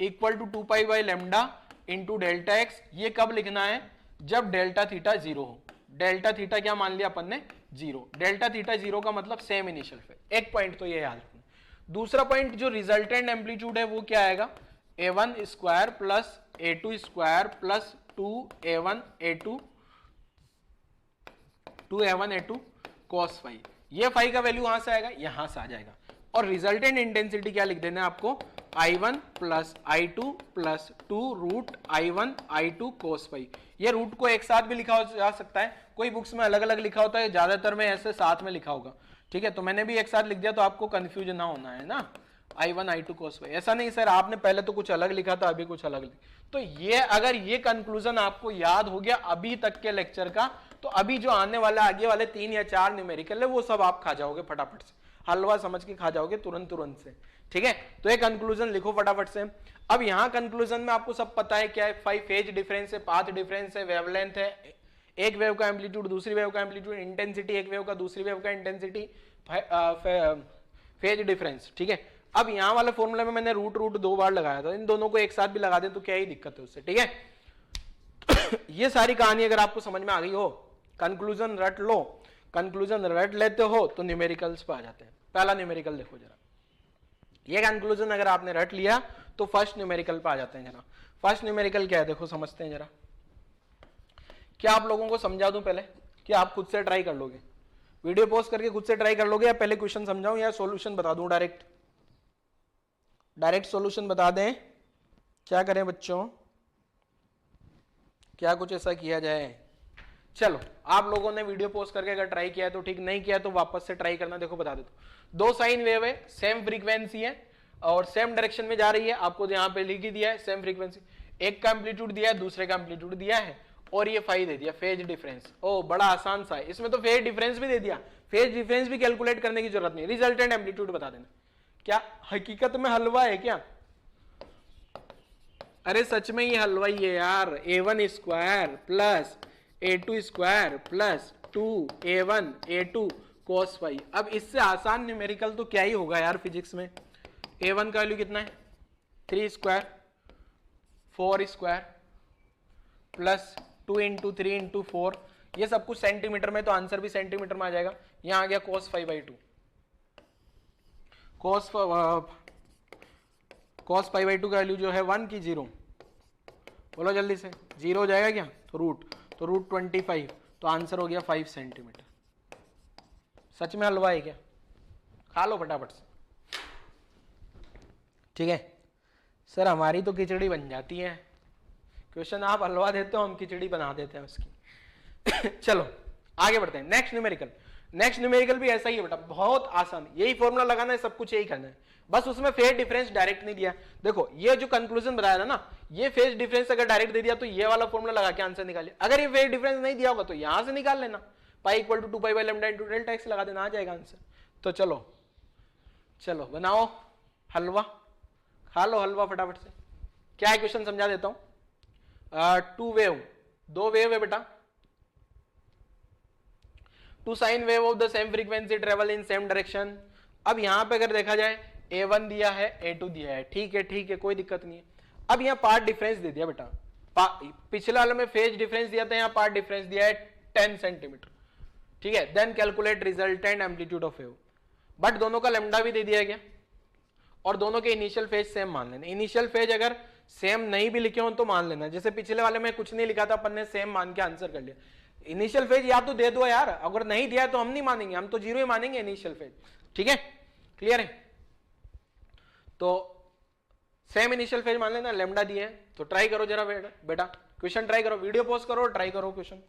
equal to 2 pi by lambda into delta x, ये कब लिखना है जब डेल्टा थीटा जीरो हो। डेल्टा थीटा क्या मान लिया अपन ने, जीरो। डेल्टा थीटा जीरो का मतलब सेम इनिशियल फेज, एक पॉइंट तो ये याद रखना। दूसरा पॉइंट जो रिजल्टेंट एम्पलीट्यूड है वो क्या आएगा, a1 square plus a2 square plus 2a1 a2 2a1 a2 cos phi. ये फाई का वैल्यू वहां से आएगा, यहां से आ जाएगा। और रिजल्टेंट इंटेंसिटी क्या लिख देना है आपको, I1 plus I2 plus 2 root I1 I2 cos phi. ये रूट को एक साथ भी लिखा जा सकता है, कोई बुक्स में अलग अलग लिखा होता है, ज्यादातर में ऐसे साथ में लिखा होगा, ठीक है। तो मैंने भी एक साथ लिख दिया तो आपको कंफ्यूज ना होना है ना, I1 I2 cos फाई। ऐसा नहीं सर आपने पहले तो कुछ अलग लिखा था अभी कुछ अलग। तो ये अगर ये कंक्लूजन आपको याद हो गया अभी तक के लेक्चर का, तो अभी जो आने वाला आगे वाले 3 या 4 न्यूमेरिकल है वो सब आप खा जाओगे फटाफट से, हलवा समझ के खा जाओगे तुरंत से, ठीक है। तो ये कंक्लूजन लिखो फटाफट से। अब यहां कंक्लूजन में आपको सब पता है क्या है, 5 फेज डिफरेंस है, पाथ डिफरेंस है, वेवलेंथ है, एक वेव का एम्पलीट्यूड दूसरी वेव का एम्पलीट्यूड, इंटेंसिटी एक वेव का दूसरी वेव का इंटेंसिटी, फेज डिफरेंस, ठीक है। अब यहां वाले फॉर्मूले में मैंने रूट 2 बार लगाया था, इन दोनों को एक साथ भी लगा दे तो क्या ही दिक्कत है उससे, ठीक है। ये सारी कहानी अगर आपको समझ में आ गई हो, कंक्लूजन रट लो, कंक्लूजन रट लेते हो तो न्यूमेरिकल्स पे आ जाते हैं। पहला न्यूमेरिकल देखो जरा, ये कंक्लूजन अगर आपने रट लिया तो फर्स्ट न्यूमेरिकल पे आ जाते हैं जरा। फर्स्ट न्यूमेरिकल क्या है देखो समझते हैं जरा। क्या आप लोगों को समझा दूं पहले, कि आप खुद से ट्राई कर लोगे, वीडियो पॉज करके खुद से ट्राई कर लोगे, या पहले क्वेश्चन समझाऊं या सॉल्यूशन बता दूं डायरेक्ट सॉल्यूशन बता दें, क्या करें बच्चों, क्या कुछ ऐसा किया जाए। चलो आप लोगों ने वीडियो पोस्ट करके अगर ट्राई किया है तो ठीक, नहीं किया तो वापस से ट्राई करना। देखो बता देता हूं, 2 साइन वेव है, सेम फ्रीक्वेंसी है और सेम डायरेक्शन में जा रही है, आपको यहाँ पे लिख ही दिया है सेम फ्रीक्वेंसी, एक का एम्पलीट्यूड दिया है दूसरे का एम्पलीट्यूड दिया है और ये फाई दे दिया फेज डिफरेंस। ओ बड़ा आसान सा है, इसमें तो फेज डिफरेंस भी दे दिया, फेज डिफरेंस भी कैलकुलेट करने की जरूरत नहीं, रिजल्टेंट एम्पलीट्यूड बता देना। क्या हकीकत में हलवा है क्या, अरे सच में ये हलवा ही है यार। a1 square plus a2 square plus 2a1 a2 cos phi. अब इससे आसान न्यूमेरिकल तो क्या ही होगा यार फिजिक्स में। a1 का वैल्यू कितना है 3 square 4 square plus 2 into 3 into 4, ये सब कुछ सेंटीमीटर में, तो आंसर भी सेंटीमीटर में आ जाएगा। यहां आ गया cos phi by 2, cos pi by 2 का वैल्यू जो है 1 की 0, बोलो जल्दी से, 0 हो जाएगा क्या, तो रूट 25, तो आंसर हो गया 5 सेंटीमीटर। सच में हलवा है क्या, खा लो फटाफट से, ठीक है। सर हमारी तो खिचड़ी बन जाती है, क्वेश्चन आप हलवा देते हो हम खिचड़ी बना देते हैं उसकी। चलो आगे बढ़ते हैं, नेक्स्ट न्यूमेरिकल भी ऐसा ही है बेटा, बहुत आसान, यही फॉर्मूला लगाना है, सब कुछ यही करना है, बस उसमें फेज डिफरेंस डायरेक्ट नहीं दिया। देखो ये जो कंक्लूजन बताया था ना, ये फेज डिफरेंस अगर डायरेक्ट दे दिया तो ये वाला फॉर्मूला लगा के आंसर निकालिए, अगर ये फेज डिफरेंस नहीं दिया होगा तो यहां से निकाल लेना, pi equal to 2 pi by lambda into delta x लगा देना, आ जाएगा आंसर। तो चलो बनाओ हलवा, खा लो हलवा फटाफट से। क्या है क्वेश्चन समझा देता हूं। 2 वेव है बेटा, 2 sine wave of the same frequency travel in same direction. अब यहां पे अगर देखा जाए a1 दिया है a2 दिया है, ठीक है कोई दिक्कत नहीं है। अब यहाँ पार्ट डिफरेंस दे दिया बेटा, पिछले वाले में फेज डिफरेंस दिया था, यहाँ पार्ट डिफरेंस दिया है 10 सेंटीमीटर, ठीक है। Then calculate resultant amplitude of wave, but दोनों का लैम्डा भी दे दिया गया और दोनों के इनिशियल फेज सेम मान लेना। इनिशियल फेज अगर सेम नहीं भी लिखे हो तो मान लेना, जैसे पिछले वाले में कुछ नहीं लिखा था अपन ने सेम मान के आंसर कर लिया। इनिशियल फेज या तो दे दो यार, अगर नहीं दिया तो हम नहीं मानेंगे, हम तो 0 ही मानेंगे इनिशियल फेज, ठीक है, क्लियर है। तो सेम इनिशियल फेज मान लेना, लैम्डा दिए है, तो ट्राई करो जरा बेटा क्वेश्चन ट्राई करो, वीडियो पॉज करो, ट्राई करो क्वेश्चन,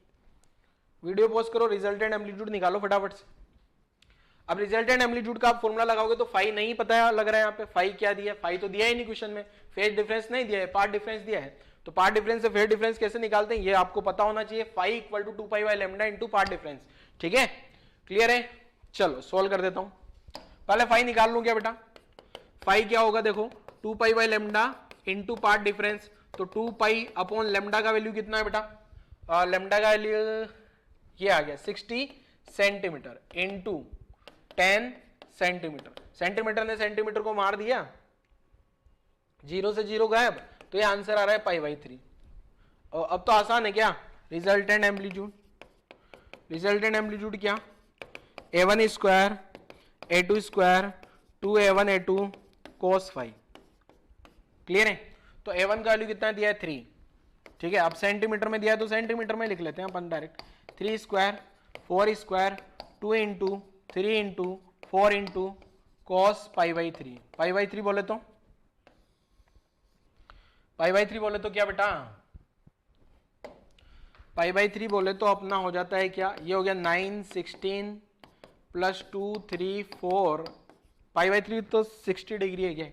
वीडियो पॉज करो, रिजल्टेंट एम्पलीट्यूड निकालो फटाफट से। अब रिजल्टेंट एम्पलीट्यूड का आप फॉर्मूला लगाओगे तो फाई नहीं पता है, लग रहा है यहाँ पे फाई क्या दिया है, फाई तो दिया ही नहीं क्वेश्चन में, फेज डिफरेंस नहीं दिया है, पार्ट डिफरेंस दिया है, तो पार्ट डिफरेंस से फेज डिफरेंस कैसे निकालते हैं ये आपको पता होना चाहिए। Phi equal to 2 pi by lambda into part difference, ठीक है, क्लियर है। चलो सोल्व कर देता हूं, पहले फाई निकाल लूं क्या बेटा, फाई क्या होगा देखो 2 pi by lambda into part difference, तो 2 पाई अपॉन लैम्डा का वैल्यू कितना है बेटा, लैम्डा का वैल्यू ये आ गया 60 सेंटीमीटर इनटू 10 सेंटीमीटर। सेंटीमीटर ने सेंटीमीटर को मार दिया, 0 से 0 गायब, तो ये आंसर आ रहा है पाई बाई 3। और अब तो आसान है क्या, रिजल्टेंट एम्पलीट्यूड, रिजल्टेंट एम्पलीट्यूड क्या, a1 square a2 square 2a1 a2 cos phi. Clear है? तो a1 का वैल्यू कितना दिया है 3, ठीक है। अब सेंटीमीटर में दिया है तो सेंटीमीटर में लिख लेते हैं अपन direct, 3 square 4 square 2 into 3 into 4 into cos pi by 3। Pi by 3 बोले तो, पाई बाई 3 बोले तो क्या बेटा, पाई बाई 3 बोले तो अपना हो जाता है क्या, ये हो गया 9 16 प्लस 2 3 4, पाई बाई 3 तो 60 डिग्री है क्या,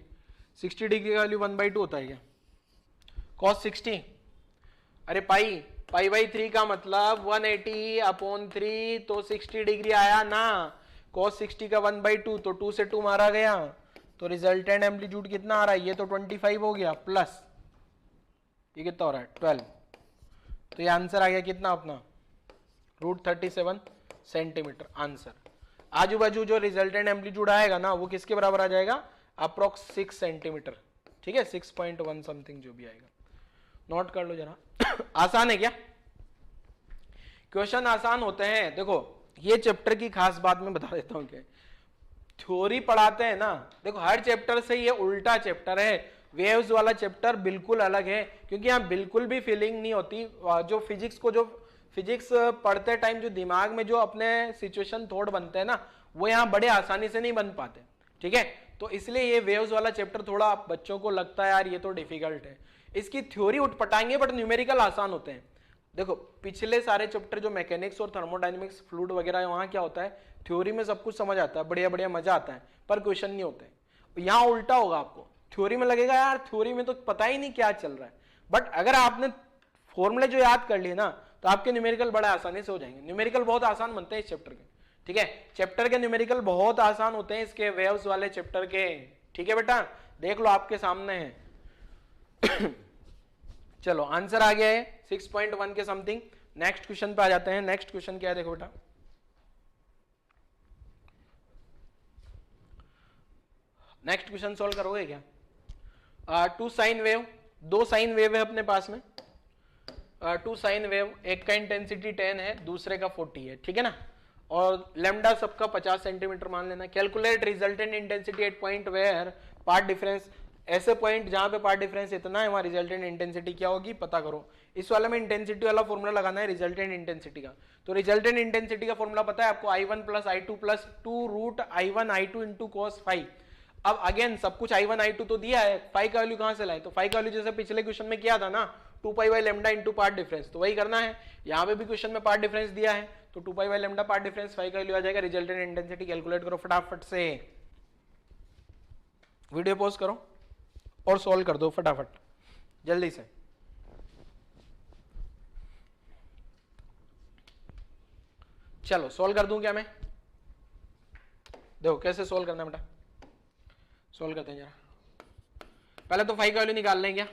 60 डिग्री का वैल्यू 1/2 होता है क्या, कॉस 60, अरे पाई पाई बाई 3 का मतलब 180/3, तो 60 डिग्री आया ना, कॉस 60 का 1/2, तो 2 से 2 मारा गया, तो रिजल्टेंट एम्पलीट्यूड कितना आ रहा है, ये तो 25 हो गया, प्लस ये कितना हो रहा है 12, तो ये आंसर आ गया कितना अपना √37 सेंटीमीटर आंसर। आजू बाजू जो रिजल्टेंट एम्पलीट्यूड आएगा ना वो किसके बराबर आ जाएगा, अप्रोक्स 6 सेंटीमीटर, ठीक है, 6.1 समथिंग जो भी आएगा, नोट कर लो जरा। आसान है क्या, क्वेश्चन आसान होते हैं। देखो ये चैप्टर की खास बात मैं बता देता हूं, क्या थ्योरी पढ़ाते हैं ना, देखो हर चैप्टर से ये उल्टा चैप्टर है, वेव्स वाला चैप्टर बिल्कुल अलग है, क्योंकि यहाँ बिल्कुल भी फीलिंग नहीं होती, जो फिजिक्स पढ़ते टाइम जो दिमाग में जो अपने सिचुएशन थॉट बनते हैं ना, वो यहाँ बड़े आसानी से नहीं बन पाते, ठीक है। तो इसलिए ये वेव्स वाला चैप्टर थोड़ा बच्चों को लगता है यार ये तो डिफिकल्ट है, इसकी थ्योरी उठपटाएंगे बट न्यूमेरिकल आसान होते हैं। देखो पिछले सारे चैप्टर जो मैकेनिक्स और थर्मोडायनेमिक्स फ्लूइड वगैरह, वहाँ क्या होता है, थ्योरी में सब कुछ समझ आता है, बढ़िया बढ़िया मजा आता है, पर क्वेश्चन नहीं होते। यहाँ उल्टा होगा, आपको थ्योरी में लगेगा यार थ्योरी में तो पता ही नहीं क्या चल रहा है, बट अगर आपने फॉर्मूले जो याद कर लिए ना तो आपके न्यूमेरिकल बड़े आसानी से हो जाएंगे। न्यूमेरिकल बहुत आसान बनते हैं इस चैप्टर के, ठीक है, चैप्टर के न्यूमेरिकल बहुत आसान होते हैं इसके, वेव्स वाले चैप्टर के, ठीक है बेटा, देख लो आपके सामने है। चलो आंसर आ गया है 6.1 के समथिंग। नेक्स्ट क्वेश्चन पे आ जाते हैं। नेक्स्ट क्वेश्चन क्या है, देखो बेटा, नेक्स्ट क्वेश्चन सोल्व करोगे क्या, 2 साइन वेव, 2 साइन वेव है अपने पास में, 2 साइन वेव, एक का इंटेंसिटी 10 है, दूसरे का 40 है, ठीक है ना, और लेमडा सबका 50 सेंटीमीटर मान लेना। Calculate resultant intensity at point where part difference, ऐसे पॉइंट जहां पे पार्ट डिफरेंस इतना है वहां रिजल्टेंट इंटेंसिटी क्या होगी पता करो। इस वाले में इंटेंसिटी वाला फॉर्मूला लगाना है रिजल्टेंट इंटेंसिटी का, तो रिजल्टेंट इंटेंसिटी का फॉर्मूला पता है आपको, I1 plus I2 plus 2 root I1 I2 into cos phi. अब अगेन सब कुछ I1 I2 तो दिया है, फाई का वैल्यू कहां से लाए, तो फाई का वैल्यू जैसे पिछले क्वेश्चन में किया था ना 2 pi by lambda into path difference, तो वही करना है। यहाँ पे भी क्वेश्चन में पार्ट डिफरेंस दिया है, तो 2 pi by lambda part difference, phi का वैल्यू आ जाएगा। रिजल्टेंट इंटेंसिटी कैलकुलेट करो फटाफट से, वीडियो पॉज करो और सॉल्व कर दो फटाफट जल्दी से। चलो सॉल्व कर दूं क्या मैं, देखो कैसे सॉल्व करना है बेटा, सॉल्व करते हैं जरा। पहले तो फाई का वैल्यू निकाल लें क्या,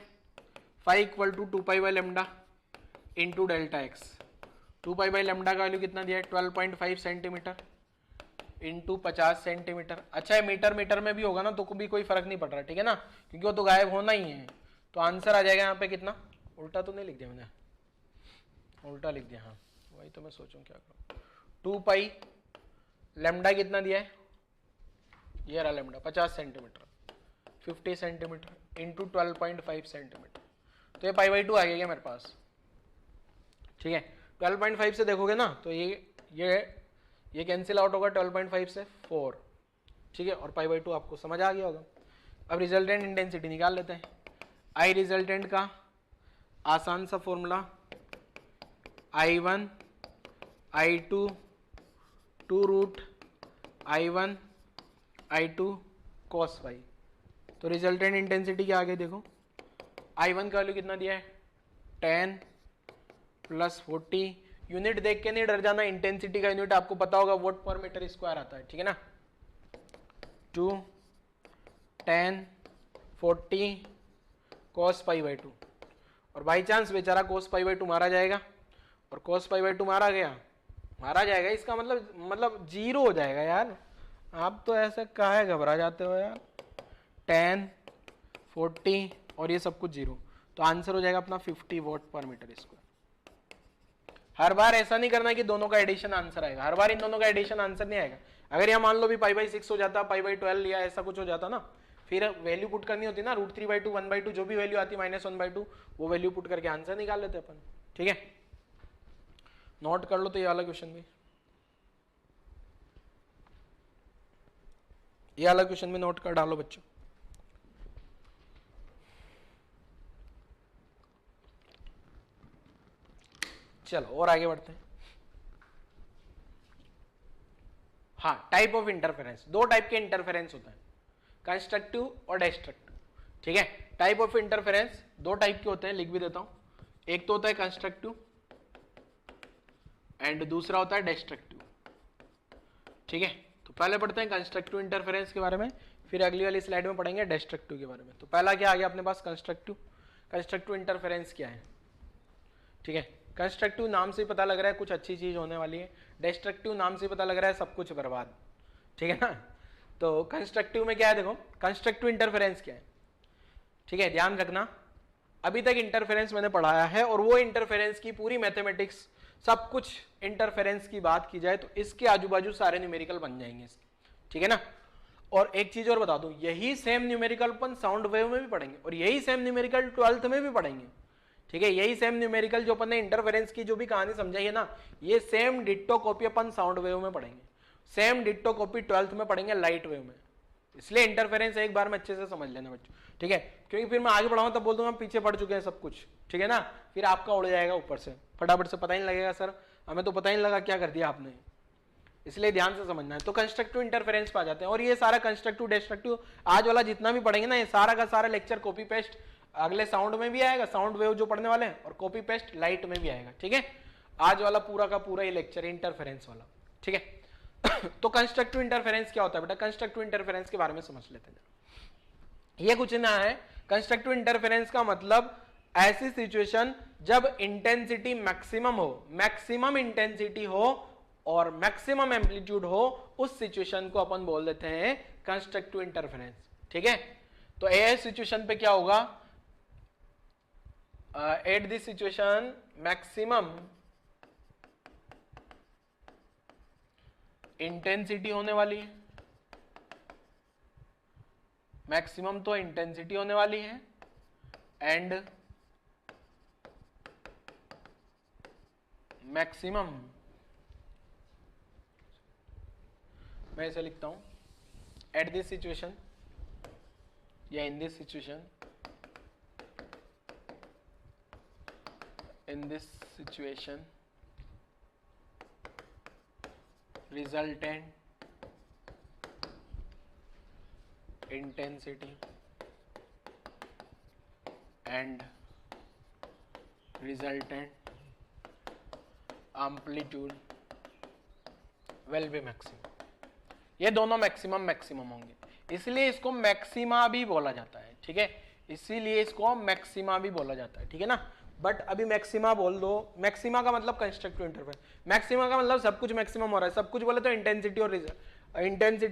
phi equal to 2 pi by lambda into delta x. 2 pi by lambda का वैल्यू कितना दिया है 12.5 सेंटीमीटर इंटू 50 सेंटीमीटर। अच्छा है मीटर मीटर में भी होगा ना तो भी कोई फर्क नहीं पड़ रहा, ठीक है ना, क्योंकि वो तो गायब होना ही है। तो आंसर आ जाएगा यहाँ पे कितना, उल्टा तो नहीं लिख दिया मैंने, उल्टा लिख दिया, हाँ वही तो मैं सोचूं क्या करूँ। 2 पाई लेमडा कितना दिया है, ये रहा lambda 50 centimetre, 50 centimetre into 12.5 centimetre, तो ये पाई बाई 2 आ गया मेरे पास, ठीक है। 12.5 से देखोगे ना तो ये कैंसिल आउट होगा 12.5 से 4, ठीक है, और पाई बाई 2 आपको समझ आ गया होगा। अब रिजल्टेंट इंटेंसिटी निकाल लेते हैं। आई रिजल्टेंट का आसान सा formula I1 I2 2 root I1 I2 cos phi. तो रिजल्टेंट इंटेंसिटी क्या आ गई देखो, I1 का वैल्यू कितना दिया है 10 प्लस 40, यूनिट देख के नहीं डर जाना, इंटेंसिटी का यूनिट आपको पता होगा वोट पर मीटर स्क्वायर आता है, ठीक है ना। 2 10 40 cos पाई बाई 2, और बाई चांस बेचारा cos पाई बाई 2 मारा जाएगा, और cos पाई बाई 2 मारा जाएगा, इसका मतलब जीरो हो जाएगा यार, आप तो ऐसे काहे घबरा जाते हो यार। 10, 40 और ये सब कुछ 0, तो आंसर हो जाएगा अपना 50 वॉट पर मीटर स्क्वायर। हर बार ऐसा नहीं करना कि दोनों का एडिशन आंसर आएगा, हर बार इन दोनों का एडिशन आंसर नहीं आएगा। अगर यहाँ मान लो भी π/6 हो जाता, π/12 या ऐसा कुछ हो जाता ना, फिर वैल्यू पुट करनी होती ना, √3/2, 1/2 जो भी वैल्यू आती -1/2 वो वैल्यू पुट करके आंसर निकाल लेते अपन। ठीक है, नोट कर लो तो ये वाला क्वेश्चन भी, ये वाला क्वेश्चन भी नोट कर डालो बच्चों। चलो और आगे बढ़ते हैं। हाँ, टाइप ऑफ इंटरफेरेंस, दो टाइप के इंटरफेरेंस होते हैं, कंस्ट्रक्टिव और डिस्ट्रक्टिव। ठीक है, टाइप ऑफ इंटरफेरेंस दो टाइप के होते हैं, लिख भी देता हूं। एक तो होता है कंस्ट्रक्टिव एंड दूसरा होता है डिस्ट्रक्टिव। ठीक है, तो पहले पढ़ते हैं कंस्ट्रक्टिव इंटरफेरेंस के बारे में, फिर अगली वाली स्लाइड में पढ़ेंगे डिस्ट्रक्टिव के बारे में। तो पहला क्या आ गया अपने पास, कंस्ट्रक्टिव। कंस्ट्रक्टिव इंटरफेरेंस क्या है? ठीक है, कंस्ट्रक्टिव नाम से पता लग रहा है कुछ अच्छी चीज होने वाली है, डिस्ट्रक्टिव नाम से पता लग रहा है सब कुछ बर्बाद। ठीक है ना, तो कंस्ट्रक्टिव में क्या है, देखो कंस्ट्रक्टिव इंटरफेरेंस क्या है। ठीक है, ध्यान रखना, अभी तक इंटरफेरेंस मैंने पढ़ाया है और वो इंटरफेरेंस की पूरी मैथमेटिक्स सब कुछ इंटरफेरेंस की बात की जाए तो इसके आजू बाजू सारे न्यूमेरिकल बन जाएंगे इसके। ठीक है ना, और एक चीज और बता दूं, यही सेम न्यूमेरिकल अपन साउंड वेव में भी पढ़ेंगे और यही सेम न्यूमेरिकल 12th में भी पढ़ेंगे। ठीक है, यही सेम न्यूमेरिकल जो अपन ने इंटरफेरेंस की जो भी कहानी समझाई है ना, ये सेम डिट्टो कॉपी अपन साउंड वेव में पढ़ेंगे, सेम डिट्टो कॉपी 12th में पढ़ेंगे लाइट वेव में। इसलिए इंटरफेरेंस एक बार में अच्छे से समझ लेना बच्चों। ठीक है, क्योंकि फिर मैं आगे बढ़ाऊंगा तब बोल दूंगा हम पीछे पढ़ चुके हैं सब कुछ। ठीक है ना, फिर आपका उड़ जाएगा ऊपर से, फटाफट से पता ही नहीं लगेगा सर हमें तो पता ही नहीं लगा क्या कर दिया आपने। इसलिए ध्यान से समझना है। तो कंस्ट्रक्टिव इंटरफेरेंस पे आ जाते हैं, और ये सारा कंस्ट्रक्टिव डिस्ट्रक्टिव आज वाला जितना भी पढ़ेंगे ना, ये सारा का सारा लेक्चर कॉपी पेस्ट अगले साउंड में भी आएगा, साउंड वेव जो पढ़ने वाले हैं, और कॉपी पेस्ट लाइट में भी आएगा। ठीक है, आज वाला पूरा का पूरा ये लेक्चर इंटरफेरेंस वाला। ठीक है, तो कंस्ट्रक्टिव इंटरफेरेंस क्या होता है बेटा, कंस्ट्रक्टिव इंटरफेरेंस के बारे में समझ लेते हैं। ये कुछ ना है, कंस्ट्रक्टिव इंटरफेरेंस का मतलब ऐसी सिचुएशन जब इंटेंसिटी मैक्सिमम हो, मैक्सिमम इंटेंसिटी हो और मैक्सिमम एम्पलीट्यूड हो, उस सिचुएशन को अपन बोल देते हैं कंस्ट्रक्टिव इंटरफेरेंस। ठीक है, तो ऐसी सिचुएशन पे क्या होगा, at this situation maximum intensity होने वाली है, मैक्सिमम तो इंटेंसिटी होने वाली है, एंड मैक्सिमम, मैं ऐसे लिखता हूं, एट दिस सिचुएशन या in this situation, in this situation resultant intensity and resultant amplitude will be maximum। ये दोनों मैक्सिमम मैक्सिमम होंगे, इसलिए इसको मैक्सिमा भी बोला जाता है। ठीक है, इसीलिए इसको मैक्सिमा भी बोला जाता है। ठीक है ना, बट अभी मैक्सिमा बोल दो, मैक्सिमा का मतलब कंस्ट्रक्टिव इंटरफेरेंस, मैक्सिमा का मतलब सब कुछ मैक्सिमम हो रहा है, सब कुछ बोले तो इंटेंसिटी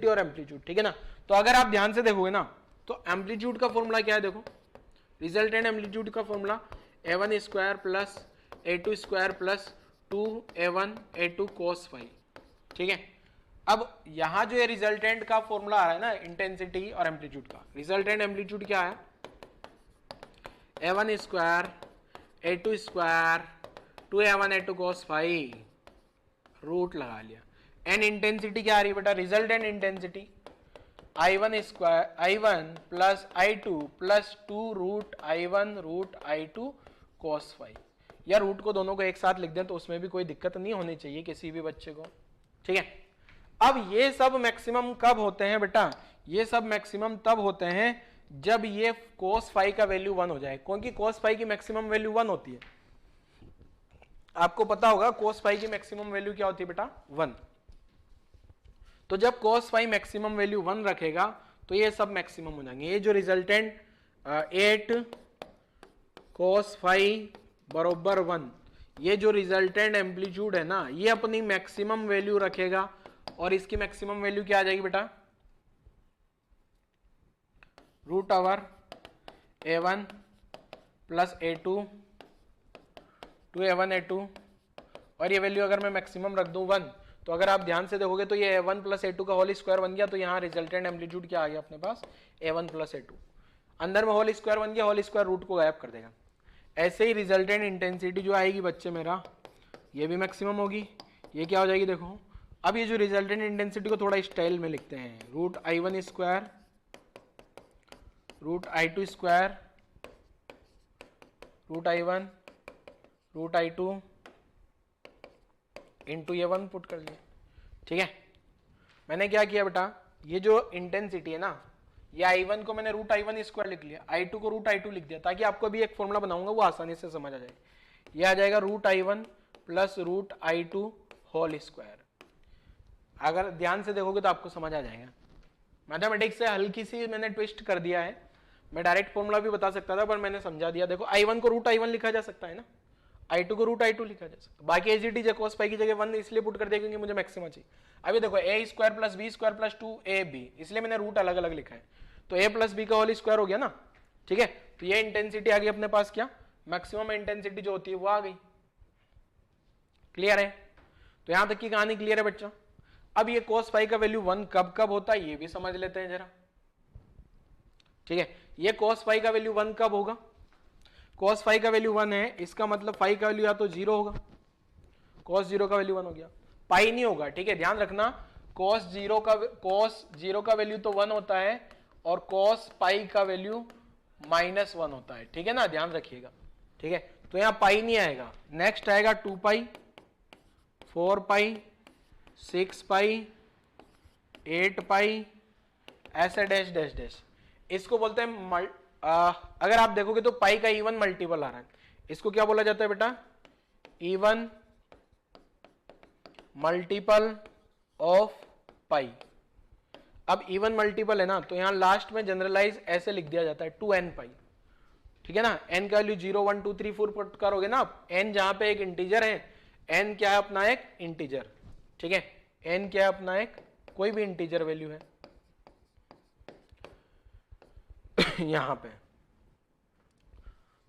और एम्पलीट्यूड। ठीक है ना, तो अगर आप ध्यान से देखोगे ना, तो एम्पलीट्यूड का फॉर्मूला क्या है, देखो रिजल्टेंट एम्पलीट्यूड का formula a1 square plus a2 square plus 2a1 a2 cos phi. ठीक है, अब यहां जो ये रिजल्टेंट का फॉर्मूला आ रहा है ना, इंटेंसिटी और एम्पलीट्यूड का, रिजल्टेंट एम्पलीट्यूड क्या है, a1 square a2 square 2a1 a2 cos phi, root लगा लिया, एंड इंटेंसिटी क्या आ रही है बेटा, resultant intensity I1 square I1 plus I2 plus 2 root I2 cos phi. या रूट को दोनों को एक साथ लिख दें तो उसमें भी कोई दिक्कत नहीं होनी चाहिए किसी भी बच्चे को। ठीक है, अब ये सब मैक्सिमम कब होते हैं बेटा, ये सब मैक्सिमम तब होते हैं जब ये cos फाई का वैल्यू 1 हो जाए, क्योंकि cos फाई की मैक्सिमम वैल्यू 1 होती है। आपको पता होगा cos फाई की मैक्सिमम वैल्यू क्या होती है बेटा, 1। तो जब cos फाई मैक्सिमम वैल्यू 1 रखेगा तो ये सब मैक्सिमम हो जाएंगे। ये जो रिजल्टेंट 8 cos फाई = 1, ये जो रिजल्टेंट एम्पलीट्यूड है ना, ये अपनी मैक्सिमम वैल्यू रखेगा और इसकी मैक्सिमम वैल्यू क्या आ जाएगी बेटा, root over a1 plus a2 2a1 a2, और ये वैल्यू अगर मैं मैक्सिमम रख दूं 1, तो अगर आप ध्यान से देखोगे तो ये a1 प्लस a2 का होल स्क्वायर बन गया, तो यहाँ रिजल्टेंट एम्पलीट्यूड क्या आ गया अपने पास, a1 प्लस a2, अंदर में होल स्क्वायर बन गया, होल स्क्वायर रूट को गायब कर देगा। ऐसे ही रिजल्टेंट इंटेंसिटी जो आएगी बच्चे मेरा, ये भी मैक्सिमम होगी, ये क्या हो जाएगी देखो। अब ये जो रिजल्टेंट इंटेंसिटी को थोड़ा स्टाइल में लिखते हैं, root i1 square root i2 square root i1 root i2 into ये 1 पुट कर लिया, ठीक है। मैंने क्या किया बेटा, ये जो इंटेंसिटी है ना, ये i1 को मैंने रूट i1 स्क्वायर लिख लिया, i2 को रूट i2 लिख दिया, ताकि आपको भी एक फॉर्मूला बनाऊंगा वो आसानी से समझ आ जाए। ये आ जाएगा root i1 plus root i2 whole square. अगर ध्यान से देखोगे तो आपको समझ आ जाएगा। मैथमेटिक्स से हल्की सी मैंने ट्विस्ट कर दिया है, मैं डायरेक्ट फॉर्मूला भी बता सकता था पर मैंने समझा दिया। देखो i1 को रूट i1 लिखा जा सकता है ना, i2 को रूट i2 लिखा जा सकता है, बाकी एज इट इज cos पाई की जगह 1 इसलिए पुट कर दिया क्योंकि मुझे मैक्सिमम चाहिए। अभी देखो a square plus b square plus 2ab, इसलिए मैंने रूट अलग अलग लिखा है, तो a प्लस b का होल स्क्वायर हो गया ना, ठीक है। तो ये इंटेंसिटी आ गई अपने पास, क्या मैक्सिमम इंटेंसिटी जो होती है वो आ गई। क्लियर है, तो यहां तक की कहानी क्लियर है बच्चों। अब ये cos पाई का वैल्यू 1 कब कब होता है ये भी समझ लेते हैं जरा, ठीक है। ये cos पाई का वैल्यू 1 कब होगा, cos फाई का वैल्यू 1 है, इसका मतलब फाई का वैल्यू या तो 0 होगा, cos 0 का वैल्यू 1 हो गया, पाई नहीं होगा, ठीक है। ध्यान रखना cos 0 का वैल्यू तो 1 होता है और cos पाई का वैल्यू -1 होता है, ठीक है ना, ध्यान रखिएगा, ठीक है। तो यहां पाई नहीं आएगा, नेक्स्ट आएगा 2 पाई 4 पाई 6 पाई 8 पाई, ऐसे डैश डैश डैश, इसको बोलते हैं अगर आप देखोगे तो पाई का इवन मल्टीपल आ रहा है, इसको क्या बोला जाता है बेटा, इवन मल्टीपल ऑफ पाई। अब इवन मल्टीपल है ना, तो यहां लास्ट में जनरलाइज ऐसे लिख दिया जाता है 2n पाई, ठीक है ना। n का वैल्यू 0 1 2 3 4 पुट करोगे ना आप, n जहां पे एक इंटीजर है, n क्या है अपना एक इंटीजर, ठीक है, n क्या है अपना एक कोई भी इंटीजर वैल्यू है यहां पे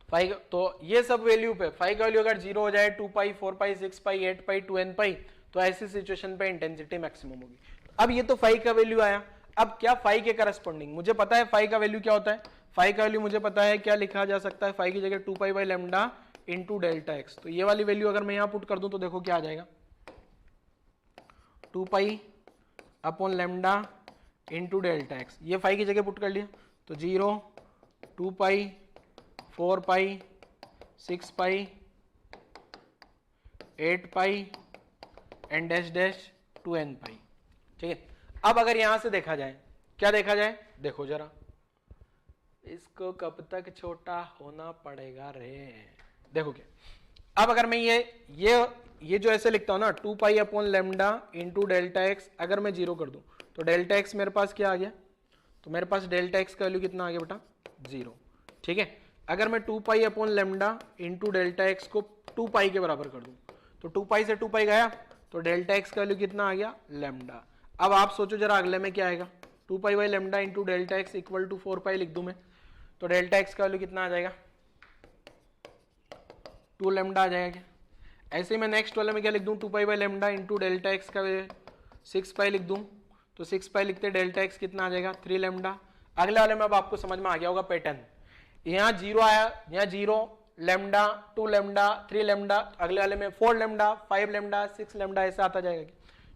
फाइव, तो ये सब वैल्यू पे फाइव का वैल्यू अगर 0 हो जाए, 2 पाई 4 पाई 6 पाई 8 पाई 2n पाई, तो ऐसी सिचुएशन पे इंटेंसिटी मैक्सिमम होगी। अब ये तो फाइव का वैल्यू आया, अब क्या फाइव के करस्पॉन्डिंग मुझे पता है फाइव का वैल्यू क्या होता है, फाइव का वैल्यू मुझे पता है क्या लिखा जा सकता है, फाइव की जगह 2 pi by lambda into delta x. तो ये वाली वैल्यू अगर मैं यहां पुट कर दूं तो देखो क्या आ जाएगा, 2 pi upon lambda into delta x, ये फाइव की जगह पुट कर लिया, तो 0 2 pi 4 pi 6 pi 8 pi and dash dash 2n पाई, ठीक है। अब अगर यहां से देखा जाए, क्या देखा जाए, देखो जरा, इसको कब तक छोटा होना पड़ेगा रे, देखो क्या। अब अगर मैं ये जो ऐसे लिखता हूं ना, 2 pi upon lambda into delta x, अगर मैं 0 कर दूं तो डेल्टा एक्स मेरे पास क्या आ गया, तो मेरे पास डेल्टा एक्स का वैल्यू कितना आ गया बेटा 0, ठीक है। अगर मैं 2 pi upon lambda into delta x को 2 पाई के बराबर कर दूं, तो 2 पाई से 2 पाई गया, तो डेल्टा एक्स का वैल्यू कितना आ गया लैम्डा। अब आप सोचो जरा अगले में क्या आएगा, 2 pi by lambda into delta x equal to 4 pi लिख दूं मैं, तो डेल्टा एक्स का वैल्यू कितना आ जाएगा 2 लैम्डा आ जाएगा क्या। ऐसे ही मैं नेक्स्ट वाले में क्या लिख दूं, 2 pi by lambda into delta x का 6 पाई लिख दूं, तो 6 पाई लिखते डेल्टा एक्स कितना आ जाएगा 3 लैम्डा। अगले वाले में अब आपको समझ में आ गया होगा पैटर्न, यहाँ 0 आया, यहाँ 0 लैम्डा 2 लैम्डा 3 लैम्डा, अगले वाले में 4 लैम्डा 5 लैम्डा 6 लैम्डा ऐसा आता जाएगा,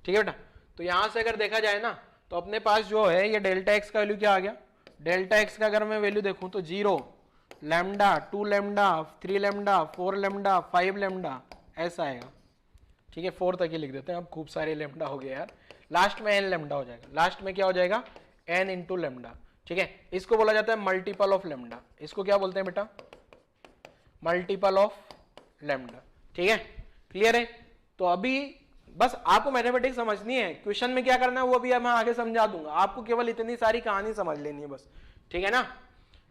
ठीक है बेटा। तो यहाँ से अगर देखा जाए ना, तो अपने पास जो है ये डेल्टा एक्स का वैल्यू क्या आ गया, डेल्टा एक्स का अगर मैं वैल्यू देखूं तो 0 lambda 2 lambda 3 lambda 4 lambda 5 lambda ऐसा आएगा, ठीक है। 4 तक ही लिख देते हैं, अब खूब सारे लैम्डा हो गए यार, लास्ट में n लैम्डा हो जाएगा, लास्ट में क्या हो जाएगा n इंटू लैम्डा, ठीक है। इसको बोला जाता है मल्टीपल ऑफ लैम्डा, इसको क्या बोलते हैं बेटा मल्टीपल ऑफ लैम्डा, ठीक है। क्लियर है, तो अभी बस आपको मैथमेटिक्स समझनी है, क्वेश्चन में क्या करना है वो अभी मैं आगे समझा दूंगा, आपको केवल इतनी सारी कहानी समझ लेनी है बस, ठीक है ना,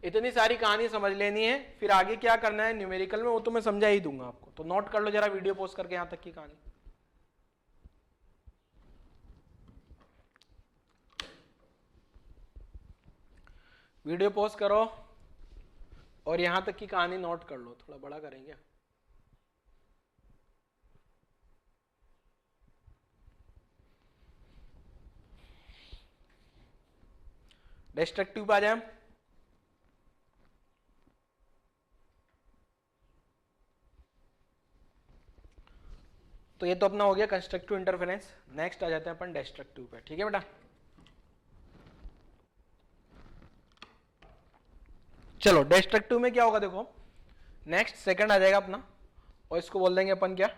इतनी सारी कहानी समझ लेनी है, फिर आगे क्या करना है न्यूमेरिकल में वो तो मैं समझा ही दूंगा आपको। तो नोट कर लो जरा वीडियो पोस्ट करके यहां तक की कहानी। वीडियो पॉज करो और यहां तक की कहानी नोट कर लो, थोड़ा बड़ा करेंगे। डिस्ट्रक्टिव पे आ जाए। तो ये तो अपना हो गया कंस्ट्रक्टिव इंटरफेरेंस। नेक्स्ट आ जाते हैं अपन डिस्ट्रक्टिव पे, ठीक है बेटा। चलो डिस्ट्रक्टिव में क्या होगा देखो, नेक्स्ट सेकंड आ जाएगा अपना, और इसको बोल देंगे अपन क्या,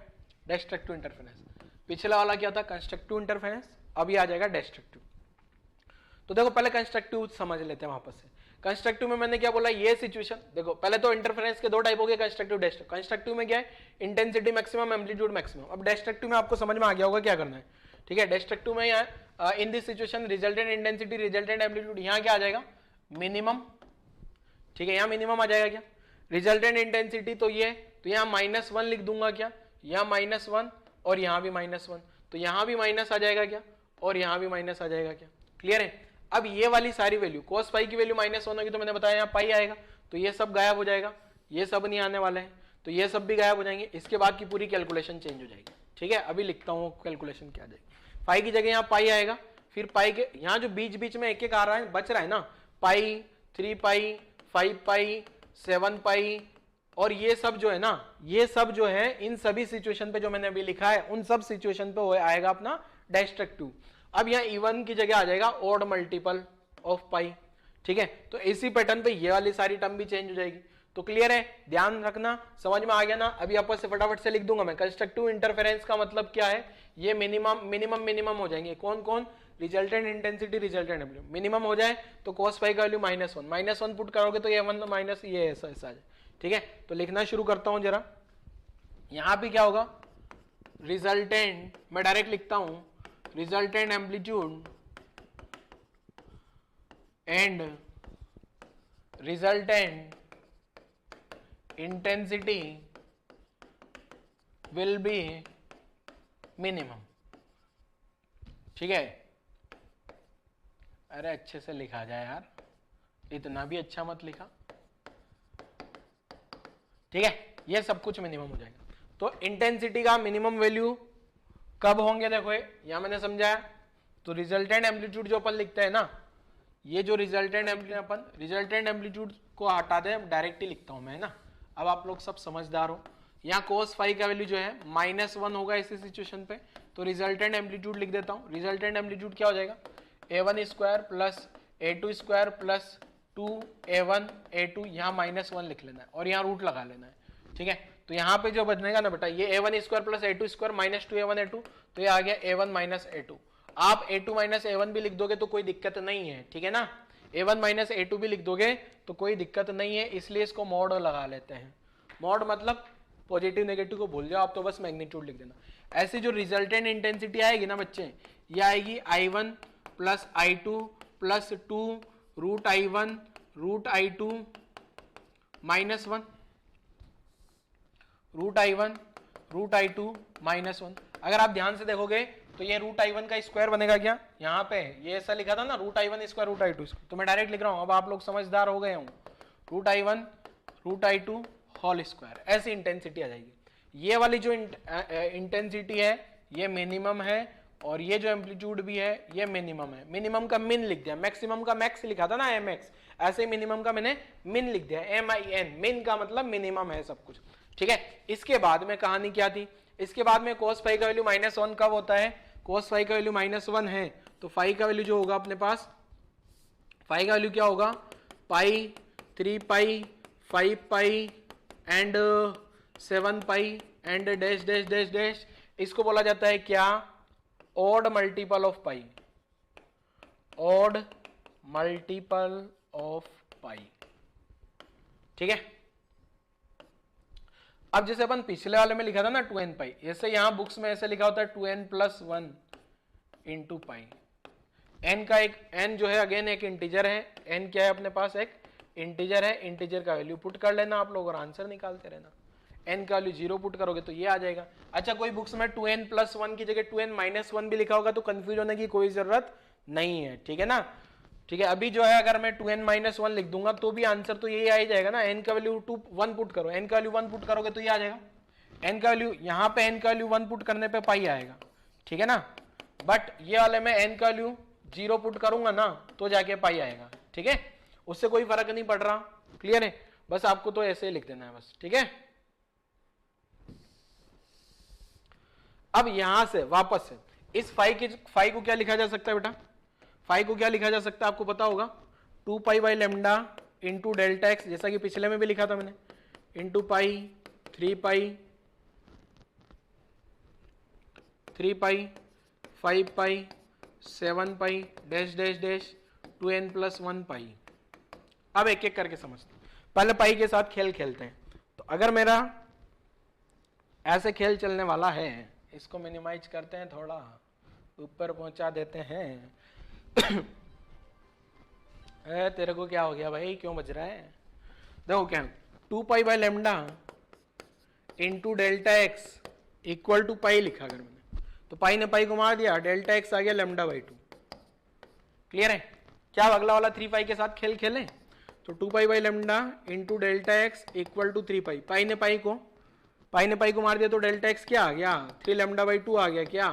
डिस्ट्रक्टिव इंटरफेरेंस। पिछला वाला क्या था, कंस्ट्रक्टिव इंटरफेरेंस, अब ये आ जाएगा डिस्ट्रक्टिव। तो देखो पहले कंस्ट्रक्टिव समझ लेते हैं वापस से। कंस्ट्रक्टिव में मैंने क्या बोला, ये सिचुएशन देखो, पहले तो इंटरफेरेंस के दो टाइप हो गए, कंस्ट्रक्टिव डिस्ट्रक्टिव। कंस्ट्रक्टिव में क्या है, इंटेंसिटी मैक्सिमम, एम्पलीट्यूड मैक्सिमम। अब डिस्ट्रक्टिव में आपको समझ में आ गया होगा क्या करना है, ठीक है। डिस्ट्रक्टिव में यहाँ in this situation resultant intensity, resultant amplitude, यहाँ क्या आ जाएगा, मिनिमम, ठीक है। यहाँ मिनिमम आ जाएगा क्या, रिजल्टेंट इंटेंसिटी तो ये, तो यहाँ -1 लिख दूंगा क्या, यहाँ -1 और यहाँ भी -1, तो यहाँ भी माइनस आ जाएगा क्या, और यहाँ भी माइनस आ जाएगा क्या, क्लियर है। अब ये वाली सारी वैल्यू, cos पाई की वैल्यू -1 होगी, तो मैंने बताया यहाँ पाई आएगा, तो ये सब गायब हो जाएगा, ये सब नहीं आने वाले हैं, तो ये सब भी गायब हो जाएंगे। इसके बाद की पूरी कैलकुलेशन चेंज हो जाएगी, ठीक है। अभी लिखता हूँ कैलकुलेशन क्या आ जाएगी। पाई की जगह यहाँ पाई आएगा, फिर पाई के यहाँ जो बीच बीच में एक एक आ रहा है, बच रहा है ना, पाई, 3 पाई, 5 पाई, 7 पाई, और ये सब जो है ना, ये सब जो है इन सभी सिचुएशन पे जो मैंने अभी लिखा है, उन सब सिचुएशन पे आएगा अपना डिस्ट्रक्टिव। अब यहाँ इवन की जगह आ जाएगा ऑड मल्टीपल ऑफ पाई, ठीक है। तो इसी पैटर्न पे ये वाली सारी टर्म भी चेंज हो जाएगी। तो क्लियर है, ध्यान रखना, समझ में आ गया ना। अभी आपस से फटाफट से लिख दूंगा मैं। कंस्ट्रक्टिव इंटरफेरेंस का मतलब क्या है, ये मिनिमम हो जाएंगे। कौन कौन, resultant intensity, resultant amplitude. Minimum हो जाए तो cos पाई का वैल्यू -1 पुट करोगे तो ये 1 माइनस ये ऐसा ऐसा आ जाए, ठीक है। तो लिखना शुरू करता हूं जरा। यहां पे क्या होगा, रिजल्टेंट, मैं डायरेक्ट लिखता हूं, resultant amplitude and resultant intensity will be minimum, ठीक है। अरे अच्छे से लिखा जाए यार, इतना भी अच्छा मत लिखा, ठीक है। ये सब कुछ मिनिमम हो जाएगा। तो इंटेंसिटी का मिनिमम वैल्यू कब होंगे, देखो यहां मैंने समझाया। तो रिजल्टेंट एम्पलीट्यूड जो अपन लिखते हैं ना, ये जो रिजल्टेंट एम्पलीट्यूड, अपन रिजल्टेंट एम्पलीट्यूड को हटा दें, डायरेक्ट ही लिखता हूं मैं ना। अब आप लोग सब समझदार हो। यहाँ cos फाई का वैल्यू जो है -1 होगा इसी सिचुएशन पे, तो रिजल्टेंट एम्पलीट्यूड लिख देता हूँ। रिजल्टेंट एम्पलीट्यूड क्या हो जाएगा, a1 square plus a2 square plus 2a1 a2, यहाँ -1 लिख लेना है और यहाँ रूट लगा लेना है, ठीक है। तो यहाँ पे जो बचनेगा ना बेटा, ये a1 square plus a2 square minus 2a1 a2, तो ये आ गया a1 माइनस a2। आप a2 माइनस a1 भी लिख दोगे तो कोई दिक्कत नहीं है, ठीक है ना। a1 माइनस a2 भी लिख दोगे तो कोई दिक्कत नहीं है, इसलिए इसको मॉड लगा लेते हैं। मॉड मतलब पॉजिटिव नेगेटिव को भूल जाओ, आप तो बस मैग्नीट्यूड लिख देना। ऐसी जो रिजल्टेंट इंटेंसिटी आएगी ना बच्चे, ये आएगी I1 plus I2 plus 2 root I1 root I2 -1, root I1 root I2 -1। अगर आप ध्यान से देखोगे तो ये रूट I1 का स्क्वायर बनेगा क्या, यहाँ पे ये ऐसा लिखा था ना, root I1 square root I2 square, तो मैं डायरेक्ट लिख रहा हूँ। अब आप लोग समझदार हो गए हूँ, root I1 root I2 whole square, ऐसी इंटेंसिटी आ जाएगी। ये वाली जो इंटेंसिटी है ये मिनिमम है, और ये जो एम्पलीट्यूड भी है ये मिनिमम है। मिनिमम का मिन लिख दिया, मैक्सिमम का मैक्स लिखा था ना mx, ऐसे मिनिमम का मैंने मिन लिख दिया, min। मिन का मतलब मिनिमम है सब कुछ, ठीक है। इसके बाद में कहानी क्या थी, इसके बाद में cos फाई का वैल्यू -1 कब होता है, cos फाई का वैल्यू -1 है तो फाई का वैल्यू जो होगा अपने पास, फाई का वैल्यू क्या होगा, pi, 3 pi, 5 pi and 7 pi and dash dash dash dash. इसको बोला जाता है क्या, odd multiple of pi, odd multiple of pi, ठीक है। अब जैसे अपन पिछले वाले में लिखा था ना 2n पाई, ऐसे यहां बुक्स में ऐसे लिखा होता है 2n + 1 इंटू पाई। n का एक, n जो है अगेन एक इंटीजर है, n क्या है अपने पास, एक इंटीजर है। इंटीजर का वैल्यू पुट कर लेना आप लोग और आंसर निकालते रहना। n का वैल्यू 0 पुट करोगे तो ये आ जाएगा। अच्छा, कोई बुक्स में 2n + 1 की जगह 2n - 1 भी लिखा होगा तो कंफ्यूज होने की कोई जरूरत नहीं है, ठीक है ना। ठीक है, अभी जो है अगर मैं 2n-1 लिख दूंगा तो भी आंसर तो यही आ ही जाएगा ना, n का वैल्यू 1 पुट करो, n का वैल्यू 1 पुट करोगे तो ये आ जाएगा, n का वैल्यू यहाँ पे n का वैल्यू 1 पुट करने पे पाई आएगा, ठीक है ना। बट ये वाले में n का वैल्यू 0 पुट करूंगा ना तो जाके पाई आएगा, ठीक है, उससे कोई फर्क नहीं पड़ रहा, क्लियर है, बस आपको तो ऐसे ही लिख देना है बस, ठीक है। अब यहां से वापस से इस फाई को क्या लिखा जा सकता है बेटा, फाई को क्या लिखा जा सकता है आपको पता होगा, 2 pi by lambda into delta x, जैसा कि पिछले में भी लिखा था मैंने, इंटू पाई 3 पाई 5 पाई 7 पाई डैश डैश डैश 2n+1 पाई। अब एक एक करके समझते हैं, पहले पाई के साथ खेल खेलते हैं। तो अगर मेरा ऐसे खेल चलने वाला है, इसको मिनिमाइज करते हैं, थोड़ा ऊपर पहुंचा देते हैं तेरे को क्या हो गया भाई, क्यों बज रहा है, देखो क्या 2 pi by lambda into delta x equal to pi लिखा अगर मैंने, तो पाई ने पाई को मार दिया, डेल्टा एक्स आ गया लेमडा बाई 2, क्लियर है। क्या अगला वाला 3 पाई के साथ खेल खेलें, तो 2 pi by lambda into delta x equal to 3 pi, pi ने पाई को मार दिया तो डेल्टा एक्स क्या आ गया 3 लेमडा बाई 2 आ गया क्या,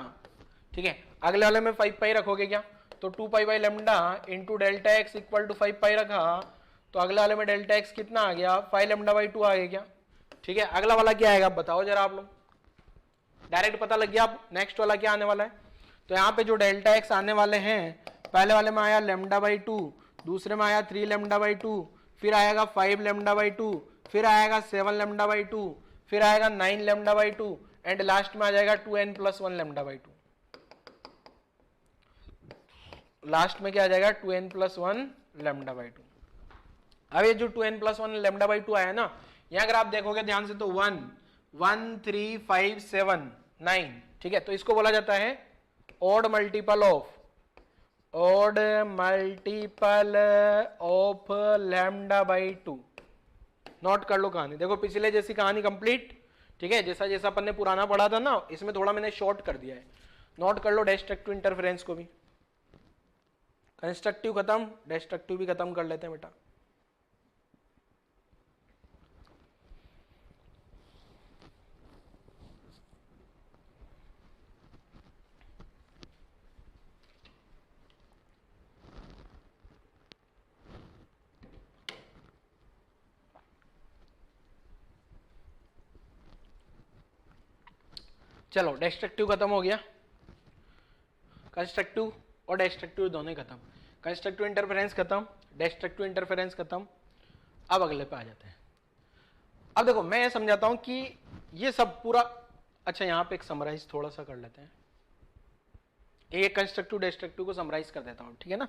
ठीक है। अगले वाले में 5 पाई रखोगे क्या, तो 2 pi by lambda into delta x equal to 5 pi रखा, तो अगले वाले में डेल्टा एक्स कितना आ गया 5 लेमडा बाई 2 आ गया क्या, ठीक है। अगला वाला क्या आएगा बताओ जरा आप लोग, डायरेक्ट पता लग गया, आप नेक्स्ट वाला क्या आने वाला है। तो यहाँ पे जो डेल्टा एक्स आने वाले हैं, पहले वाले में आया लेमडा बाई 2, दूसरे में आया 3 लेमडा बाई 2, फिर आएगा 5 लेमडा बाई 2, फिर आएगा 7 लेमडा बाई 2, फिर आएगा 9 लेमडा बाई 2 एंड लास्ट में आ जाएगा 2n+1 लेमडा बाई 2, लास्ट में क्या आ जाएगा 2n+1 लेमडा बाई 2। अब ये जो 2n+1 लेमडा बाई 2 आया ना, यहाँ अगर आप देखोगे ध्यान से तो 1 1 3 5 7 9, ठीक है, तो इसको बोला जाता है odd multiple of lambda by 2। Note कर लो कहानी, देखो पिछले जैसी कहानी कंप्लीट, ठीक है, जैसा जैसा अपन ने पुराना पढ़ा था ना, इसमें थोड़ा मैंने शॉर्ट कर दिया है, नोट कर लो डिस्ट्रक्टिव इंटरफेरेंस को भी, कंस्ट्रक्टिव खत्म, डिस्ट्रक्टिव भी खत्म कर लेते हैं बेटा। चलो डिस्ट्रक्टिव खत्म हो गया, कंस्ट्रक्टिव और डिस्ट्रक्टिव दोनों खत्म, कंस्ट्रक्टिव इंटरफेरेंस खत्म, डिस्ट्रक्टिव इंटरफेरेंस खत्म। अब अगले पे आ जाते हैं। अब देखो मैं समझाता हूं कि ये सब पूरा, अच्छा यहाँ पे एक समराइज थोड़ा सा कर लेते हैं, एक कंस्ट्रक्टिव डिस्ट्रक्टिव को समराइज कर देता हूं, ठीक है ना,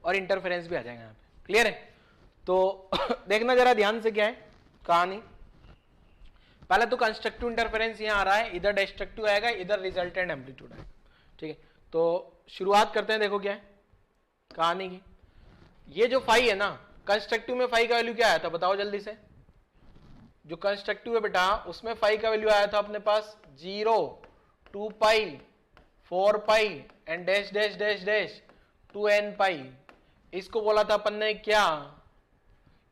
और इंटरफेरेंस भी आ जाएगा यहाँ पे, क्लियर है। तो देखना जरा ध्यान से क्या है कहानी, पहले तो कंस्ट्रक्टिव इंटरफेरेंस यहाँ आ रहा है, इधर डिस्ट्रक्टिव आएगा, इधर रिजल्टेंट एम्पलीट्यूड आएगा, ठीक है। तो शुरुआत करते हैं, देखो क्या है कहानी की, ये जो फाई है ना, कंस्ट्रक्टिव में फाई का वैल्यू क्या आया था बताओ जल्दी से, जो कंस्ट्रक्टिव है बेटा उसमें फाई का वैल्यू आया था अपने पास 0 2 pi 4 pi and dash dash dash dash 2n pi, इसको बोला था अपन ने क्या,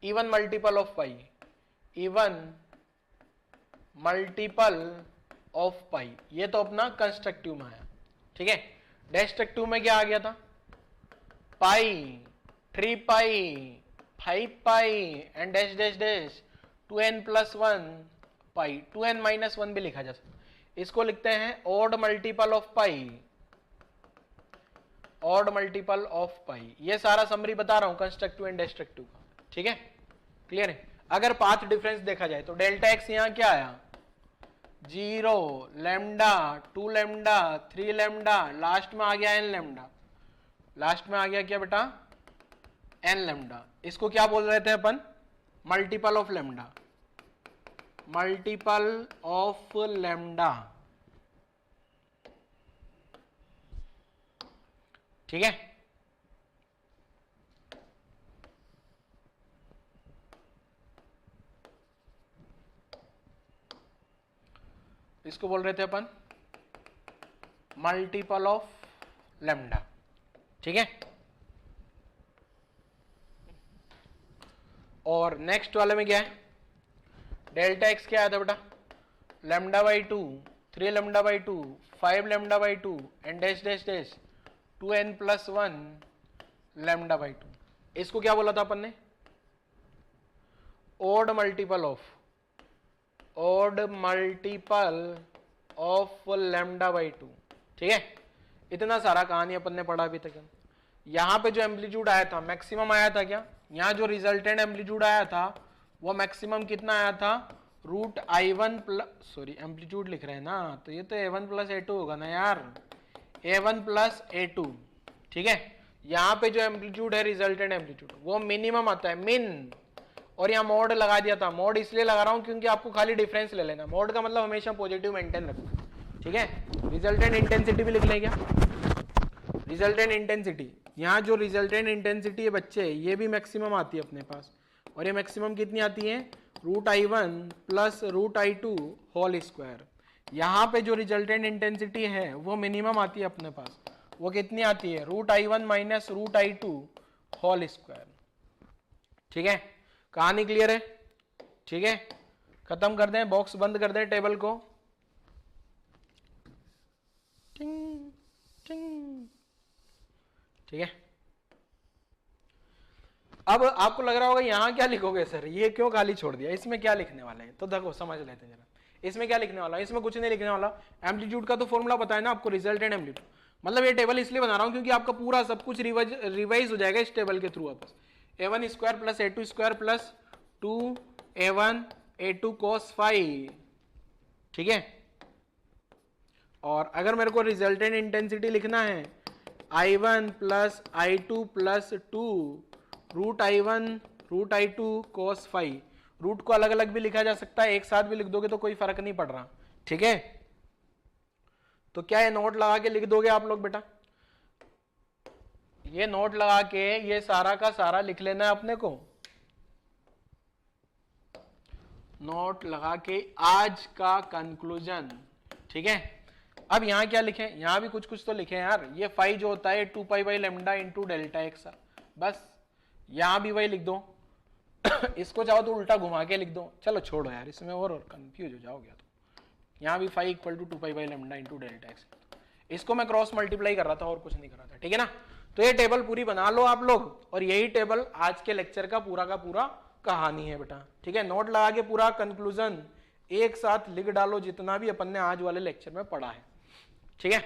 even multiple of pi, even multiple of pi, ये तो अपना कंस्ट्रक्टिव में आया, ठीक है। डिस्ट्रक्टिव में क्या आ गया था, pi 3 pi 5 pi and dash dash dash 2n+1 pi, 2n-1 भी लिखा जा सकता है, इसको लिखते हैं odd multiple of pi, odd multiple of pi. ये सारा समरी बता रहा हूं कंस्ट्रक्टिव एंड डिस्ट्रक्टिव का, ठीक है, क्लियर है। अगर पाथ डिफरेंस देखा जाए तो डेल्टा एक्स यहां क्या आया 0 लेमडा 2 लेमडा 3 लेमडा, लास्ट में आ गया n लेमडा, लास्ट में आ गया क्या बेटा n लेमडा, इसको क्या बोल रहे थे अपन multiple of lambda, multiple of lambda, ठीक है। इसको बोल रहे थे अपन मल्टीपल ऑफ लेमडा, ठीक है। और नेक्स्ट वाले में क्या है, डेल्टा एक्स क्या आया था बेटा, lambda by 2, 3 lambda by 2, 5 lambda by 2 and dash dash dash 2n plus 1 lambda by 2। इसको क्या बोला था अपन ने, odd multiple of lambda by 2। ठीक है, इतना सारा कहानी अपन ने पढ़ा अभी तक। यहां पे जो एम्पलीट्यूड आया था मैक्सिमम आया था क्या, यहां जो रिजल्टेंट एम्पलीट्यूड आया था वो मैक्सिमम कितना आया था, root I1 plus, sorry amplitude लिख रहे हैं ना, तो ये तो A1 प्लस A2 होगा ना यार, A1 प्लस A2। ठीक है, यहाँ पे जो एम्पलीट्यूड है रिजल्टेंट एम्पलीट्यूड वो मिनिमम आता है, मिन, और यहाँ मोड लगा दिया था। मोड इसलिए लगा रहा हूँ क्योंकि आपको खाली डिफरेंस ले लेना, मोड का मतलब हमेशा पॉजिटिव मेंटेन रखना। ठीक है, रिजल्टेंट इंटेंसिटी भी लिख लें क्या, रिजल्टेंट इंटेंसिटी, यहाँ जो रिजल्टेंट इंटेंसिटी है बच्चे ये भी मैक्सिमम आती है अपने पास, और ये मैक्सिमम कितनी आती है, root I1 plus root I2 whole square. यहाँ पे जो रिजल्टेंट इंटेंसिटी है वो मिनिमम आती है अपने पास, वो कितनी आती है, root I1 minus root I2 whole square. ठीक है, कहानी क्लियर है। ठीक है, खत्म कर दें, बॉक्स बंद कर दें टेबल को। टिंग टिंग। ठीक है, अब आपको लग रहा होगा यहां क्या लिखोगे सर, ये क्यों खाली छोड़ दिया, इसमें क्या लिखने वाले हैं, तो देखो समझ लेते हैं जरा, इसमें क्या लिखने वाला है, इसमें कुछ नहीं लिखने वाला। एम्पलीट्यूड का तो फॉर्मूला पता है ना आपको, रिजल्टेंट एम्पलीट्यूड, मतलब ये टेबल इसलिए बना रहा हूं क्योंकि आपका पूरा सब कुछ रिवाइज हो जाएगा इस टेबल के थ्रू। वापस A1 square plus A2 square plus 2A1 A2 cos phi. ठीक है, और अगर मेरे को रिजल्टेंट इंटेंसिटी लिखना है I1 plus I2 plus 2 root I1 root I2 cos phi. Root को अलग अलग भी लिखा जा सकता है, एक साथ भी लिख दोगे तो कोई फर्क नहीं पड़ रहा। ठीक है, तो क्या ये नोट लगा के लिख दोगे आप लोग बेटा, ये नोट लगा के ये सारा का सारा लिख लेना है अपने को, नोट लगा के आज का कंक्लूजन। ठीक है, अब यहां क्या लिखें, यहां भी कुछ कुछ तो लिखें यार, ये फाई जो होता है 2 pi by lambda into delta x, बस यहां भी वही लिख दो। इसको चाहो तो उल्टा घुमा के लिख दो, चलो छोड़ो यार इसमें और कंफ्यूज हो जाओगे तो। यहाँ भी phi equal to 2 pi by lambda into delta x, इसको मैं क्रॉस मल्टीप्लाई कर रहा था और कुछ नहीं कर रहा था। ठीक है ना, तो ये टेबल पूरी बना लो आप लोग, और यही टेबल आज के लेक्चर का पूरा कहानी है बेटा। ठीक है, नोट लगा के पूरा कंक्लूजन एक साथ लिख डालो जितना भी अपन ने आज वाले लेक्चर में पढ़ा है। ठीक है,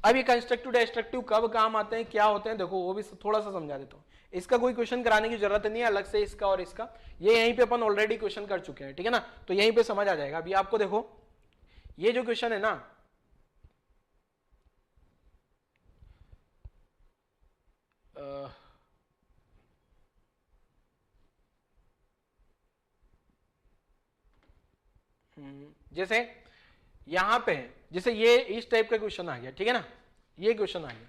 अब ये कंस्ट्रक्टिव डिस्ट्रक्टिव कब काम आते हैं, क्या होते हैं, देखो वो भी थोड़ा सा समझा देता हूँ। इसका कोई क्वेश्चन कराने की जरूरत नहीं है अलग से, इसका और इसका, ये यहीं पे अपन ऑलरेडी क्वेश्चन कर चुके हैं। ठीक है ना, तो यहीं पे समझ आ जाएगा। अभी आपको देखो ये जो क्वेश्चन है ना, जैसे यहां पे जैसे ये इस टाइप का क्वेश्चन आ गया। ठीक है ना, ये क्वेश्चन आ गया।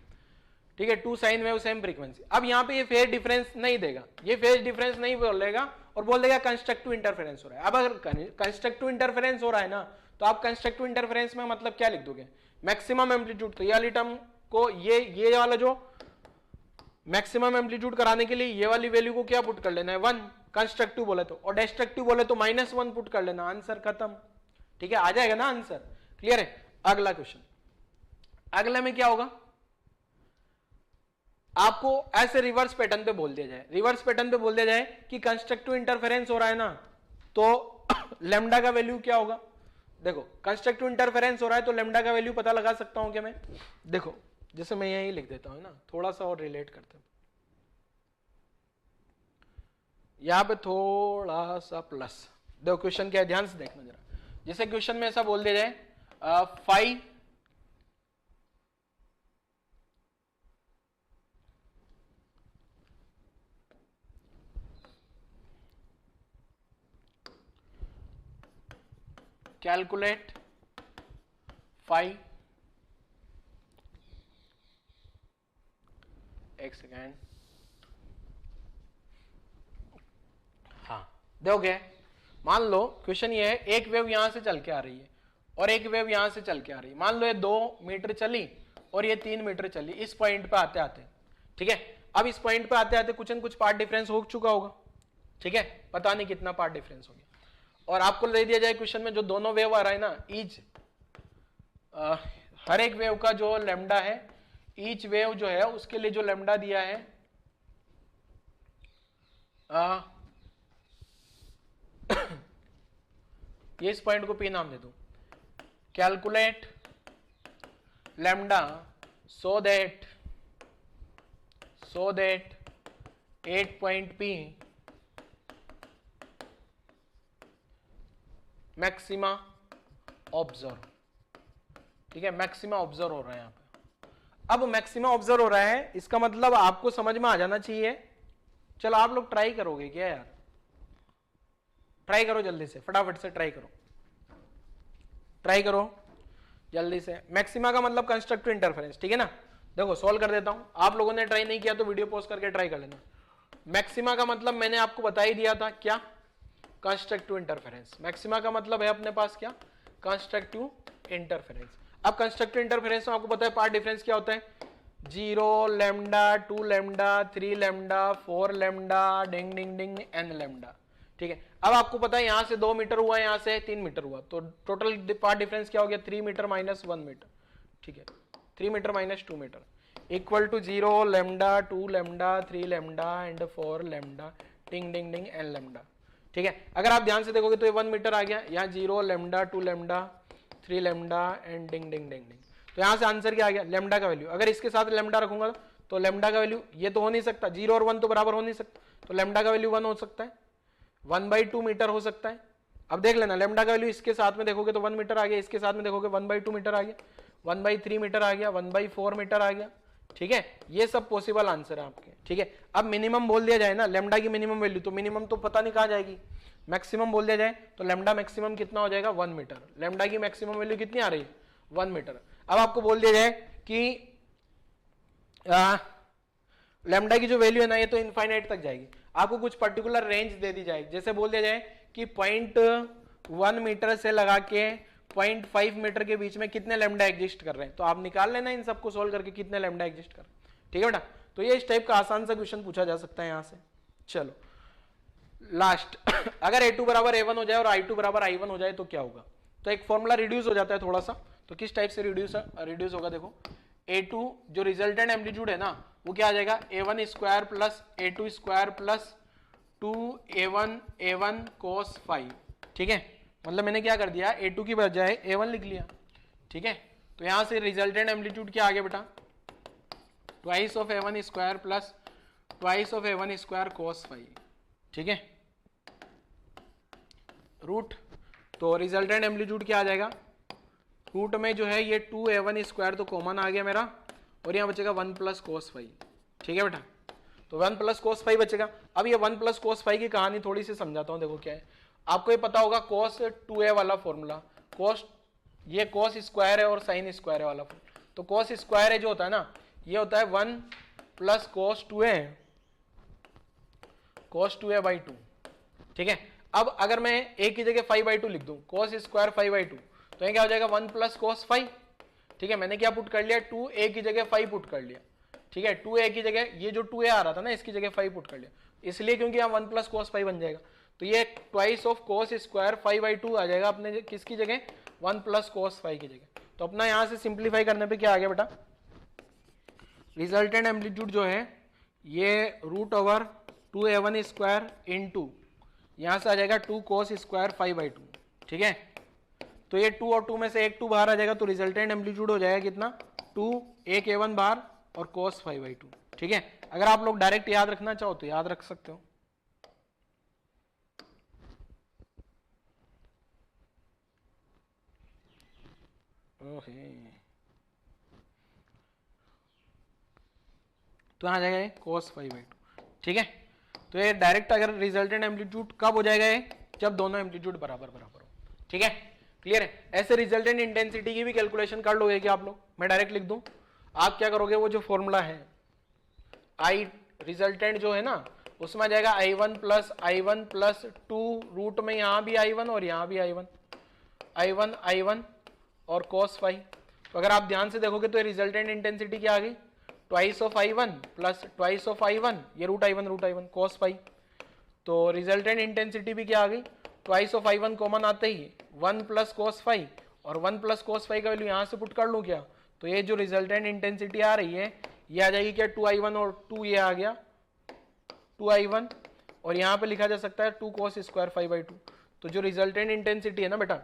ठीक है, 2 साइन वेव सेम फ्रीक्वेंसी। अब यहाँ पे ये फेज डिफरेंस नहीं देगा, ये फेज डिफरेंस नहीं बोलेगा और बोल देगा कंस्ट्रक्टिव इंटरफेरेंस हो रहा है। अब अगर कंस्ट्रक्टिव इंटरफेरेंस हो रहा है ना, तो आप कंस्ट्रक्टिव इंटरफेरेंस में मतलब क्या लिख दोगे, मैक्सिमम एम्पलीट्यूड। तो ये वाली टर्म को ये वाला जो मैक्सिमम एम्पलीट्यूड कराने के लिए ये वाली वैल्यू को क्या पुट कर लेना है, 1 कंस्ट्रक्टिव बोले तो, और डिस्ट्रक्टिव बोले तो -1 पुट कर लेना, आंसर खत्म। ठीक है, आ जाएगा ना आंसर, क्लियर है। अगला क्वेश्चन, अगले में क्या होगा, आपको ऐसे रिवर्स पैटर्न पे बोल दिया जाए, रिवर्स पैटर्न पे बोल दिया जाए कि कंस्ट्रक्टिव इंटरफेरेंस हो रहा है ना, तो लैम्डा का वैल्यू क्या होगा। देखो कंस्ट्रक्टिव इंटरफेरेंस हो रहा है तो लैम्डा का वैल्यू पता लगा सकता हूं क्या मैं, देखो जैसे मैं यही लिख देता हूं ना, थोड़ा सा और रिलेट करते हैं, यहां पे थोड़ा सा प्लस। देखो क्वेश्चन क्या है, ध्यान से देखना जरा। जैसे क्वेश्चन में ऐसा बोल दिया जाए फाई कैलकुलेट फाई, एक सेकेंड, हाँ देखोगे, मान लो क्वेश्चन ये है, एक वेव यहां से चल के आ रही है और एक वेव यहां से चल के आ रही है। मान लो ये 2 मीटर चली और ये 3 मीटर चली, इस पॉइंट पे आते आते। ठीक है, अब इस पॉइंट पे आते आते कुछ न कुछ पार्ट डिफरेंस हो चुका होगा। ठीक है, पता नहीं कितना पार्ट डिफरेंस हो गया। और आपको दे दिया जाए क्वेश्चन में जो दोनों वेव आ रहा है ना, ईच हर एक वेव का जो लेमडा है, ईच वेव जो है उसके लिए जो लेमडा दिया है ये इस पॉइंट को पी नाम दे दूं, calculate lambda so that 8 point P maxima observe. ठीक है, मैक्सिमा ऑब्जर्व हो रहा है यहां पे। अब मैक्सिमा ऑब्जर्व हो रहा है, इसका मतलब आपको समझ में आ जाना चाहिए। चलो आप लोग ट्राई करोगे क्या यार? ट्राई करो जल्दी से, फटाफट से ट्राई करो, ट्राई करो जल्दी से। मैक्सिमा का मतलब कंस्ट्रक्टिव इंटरफेरेंस, ठीक है ना। देखो सॉल्व कर देता हूं, आप लोगों ने ट्राई नहीं किया तो वीडियो पॉज करके ट्राई कर लेना। मैक्सिमा का मतलब मैंने आपको बता ही दिया था, क्या? Constructive interference. मैक्सिमा का मतलब है अपने पास क्या? Constructive interference. अब कंस्ट्रक्टिव इंटरफेरेंस में आपको पता है पार्ट डिफरेंस क्या होता है? 0 लैम्डा, 2 लैम्डा, 3 लैम्डा, 4 लैम्डा, डिंग डिंग डिंग, n लैम्डा। ठीक है, अब आपको पता है यहां से 2 मीटर हुआ, यहां से 3 मीटर हुआ, तो टोटल पार्ट डिफरेंस क्या हो गया? 3 मीटर माइनस 1 मीटर। ठीक है, 3 metre minus 2 metre equal to 0 lambda, 2 lambda, 3 lambda and 4 lambda, डिंग डिंग डिंग, n लैम्डा। ठीक है, अगर आप ध्यान से देखोगे तो ये 1 मीटर आ गया, यहाँ 0 लैम्डा, 2 लैम्डा, 3 लैम्डा एंड डिंग डिंग डिंग डिंग। तो यहाँ से आंसर क्या आ गया? लैम्डा का वैल्यू। अगर इसके साथ लैम्डा रखूंगा तो लैम्डा का वैल्यू, ये तो हो नहीं सकता, 0 और 1 तो बराबर हो नहीं सकता, तो लैम्डा का वैल्यू 1 हो सकता है, 1/2 मीटर हो सकता है। अब देख लेना, लैम्डा का वैल्यू इसके साथ में देखोगे तो 1 मीटर आ गया, इसके साथ में देखोगे 1/2 मीटर आ गया, 1/3 मीटर आ गया, 1/4 मीटर आ गया। ठीक है, ये सब पॉसिबल आंसर है आपके। ठीक है, अब मिनिमम बोल दिया जाए ना, लैम्डा की मिनिमम वैल्यू, तो मिनिमम तो पता नहीं कहाँ जाएगी। मैक्सिमम बोल दिया जाए तो लैम्डा मैक्सिमम कितना हो जाएगा? 1 मीटर। लैम्डा की मैक्सिमम वैल्यू कितनी आ रही है? 1 मीटर। अब आपको बोल दिया जाए कि लैम्डा की जो वैल्यू है ना, ये तो इनफाइनाइट तक जाएगी, आपको कुछ पर्टिकुलर रेंज दे दी जाए, जैसे बोल दिया जाए कि 0.1 मीटर से लगा के 0.5 मीटर के बीच में कितने लैम्डा एग्जिस्ट कर रहे हैं, तो आप निकाल लेना इन सबको सोल्व करके कितने लैम्डा एग्जिस्ट कर रहे हैं। ठीक है बेटा, तो ये इस टाइप का आसान सा क्वेश्चन पूछा जा सकता है यहाँ से। चलो लास्ट अगर a2 बराबर a1 हो जाए और i2 बराबर i1 हो जाए तो क्या होगा? तो एक फॉर्मूला रिड्यूस हो जाता है थोड़ा सा, तो किस टाइप से रिड्यूस होगा? देखो a2 जो रिजल्टेंट एम्पलीट्यूड है ना, वो क्या आ जाएगा? a1 square plus a2 square plus 2a1 a1 cos five. ठीक है, मतलब मैंने क्या कर दिया, a2 की बजाय a1 लिख लिया। ठीक है, तो यहां से रिजल्टेंट एम्पलीट्यूड क्या आ गया बेटा? Twice of a1 square plus twice of a1 square cos five. ठीक है, रूट, तो रिजल्टेंट एम्पलीट्यूड क्या आ जाएगा? रूट में जो है ये 2a1 स्क्वायर तो कॉमन आ गया मेरा, और यहाँ बचेगा 1 प्लस कोस फाइव। ठीक है बेटा, तो 1 प्लस कोस फाइव बचेगा। अब ये 1 प्लस कोस फाइव की कहानी थोड़ी सी समझाता हूँ। देखो क्या है, आपको ये पता होगा कोस 2a वाला फॉर्मूला, कोस ये कोस स्क्वायर है और साइन स्क्वायर है वाला फॉर्मूला। तो कोस स्क्वायर है जो होता है ना, ये होता है 1 प्लस कोस 2a बाई 2। ठीक है, अब अगर मैं a की जगह 5/2 लिख दूं, कोस स्क्वायर 5/2, तो ये क्या हो जाएगा? 1 प्लस कोस 5। ठीक है, मैंने क्या पुट कर लिया? 2a की जगह 5 पुट कर लिया। ठीक है, 2a की जगह ये जो 2a आ रहा था ना, इसकी जगह 5 पुट कर लिया, इसलिए क्योंकि यहाँ 1 प्लस कोस 5 बन जाएगा। तो ये ट्वाइस ऑफ कोस स्क्वायर 5/2 आ जाएगा अपने किसकी जगह? 1 प्लस कोस 5 की जगह। तो अपना यहाँ से सिंप्लीफाई करने पर क्या आ गया बेटा? रिजल्टेंट एम्पलीट्यूड जो है ये root over 2a1 square into यहां से आ जाएगा 2 कोस स्क्वायर 5/2। ठीक है, तो ये 2 और 2 में से एक 2 बाहर आ जाएगा, तो रिजल्टेंट एम्पलीट्यूड हो जाएगा कितना? 2, एक a1 बाहर और कोस 5/2। ठीक है, अगर आप लोग डायरेक्ट याद रखना चाहो तो याद रख सकते हो। तो आ जाएगा कोस 5/2। ठीक है, तो ये डायरेक्ट अगर रिजल्टेंट एम्पलीट्यूड कब हो जाएगा? ये जब दोनों एम्पलीट्यूड बराबर बराबर हो। ठीक है, क्लियर है? ऐसे रिजल्टेंट इंटेंसिटी की भी कैलकुलेशन कर लोगे क्या आप लोग? मैं डायरेक्ट लिख दूं, आप क्या करोगे? वो जो फॉर्मूला है आई रिजल्टेंट जो है ना, उसमें आ जाएगा i1 प्लस 2 रूट में यहाँ भी i1 और यहाँ भी i1 और cos 5। तो अगर आप ध्यान से देखोगे तो रिजल्टेंट इंटेंसिटी क्या आ गई? Twice of i1 plus twice of i1, ये रूट i1 cos 5 तो रिजल्टेंट इंटेंसिटी भी क्या आ गई, ट्वाइस ऑफ I1 कॉमन आते ही 1 प्लस cos फाइव, और 1 प्लस cos फाइव का वैल्यू यहाँ से पुट कर लूँ क्या, तो ये जो रिजल्टेंट इंटेंसिटी आ रही है ये आ जाएगी क्या 2I1 और 2 ये आ गया 2I1, और यहाँ पे लिखा जा सकता है 2 cos स्क्वायर 5/2। तो जो रिजल्टेंट इंटेंसिटी है ना बेटा,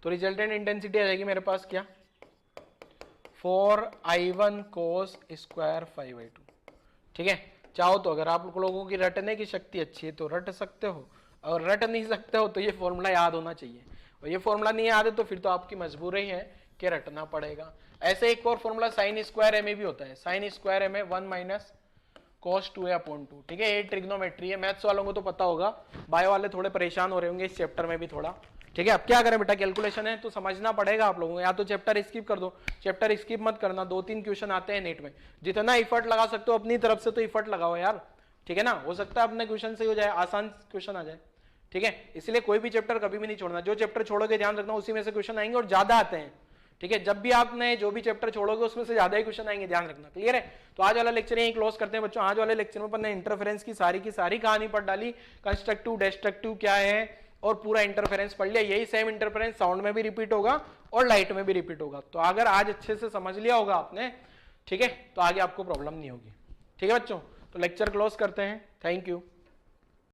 तो रिजल्टेंट इंटेंसिटी आ जाएगी मेरे पास क्या 4I1 cos स्क्वायर 5/2। ठीक है, चाहो तो अगर आप लोगों की रटने की शक्ति अच्छी है तो रट सकते हो, और रट नहीं सकते हो तो ये फॉर्मूला याद होना चाहिए, और ये फॉर्मूला नहीं याद है तो फिर तो आपकी मजबूरी है कि रटना पड़ेगा। ऐसे एक और formula sine square m a भी होता है, sine square m a 1 minus cos 2a/2। ठीक है, ये ट्रिग्नोमेट्री है, मैथ्स वालों को तो पता होगा, बायो वाले थोड़े परेशान हो रहे होंगे इस चैप्टर में भी थोड़ा। ठीक है, अब क्या करें बेटा, कैलकुलेशन है तो समझना पड़ेगा आप लोगों को, या तो चैप्टर स्किप कर दो, चैप्टर स्किप मत करना, 2-3 क्वेश्चन आते हैं नेट में, जितना इफर्ट लगा सकते हो अपनी तरफ से तो इफर्ट लगाओ यार। ठीक है ना, हो सकता है अपने क्वेश्चन से हो जाए, आसान क्वेश्चन आ जाए। ठीक है, इसलिए कोई भी चैप्टर कभी भी नहीं छोड़ना, जो चैप्टर छोड़ोगे ध्यान रखना उसी में से क्वेश्चन आएंगे और ज्यादा आते हैं। ठीक है, जब भी आपने जो भी चैप्टर छोड़ोगे उसमें से ज्यादा ही क्वेश्चन आएंगे, ध्यान रखना। क्लियर है, तो आज वाला लेक्चर यहीं क्लोज करते हैं बच्चों। आज वाले लेक्चर में अपन ने इंटरफेरेंस की सारी कहानी पढ़ डाली, कंस्ट्रक्टिव डिस्ट्रक्टिव क्या है और पूरा इंटरफेरेंस पढ़ लिया। यही सेम इंटरफेरेंस साउंड में भी रिपीट होगा और लाइट में भी रिपीट होगा। तो अगर आज अच्छे से समझ लिया होगा आपने, ठीक है, तो आगे आपको प्रॉब्लम नहीं होगी। ठीक है बच्चों, तो लेक्चर क्लोज करते हैं। Thank you.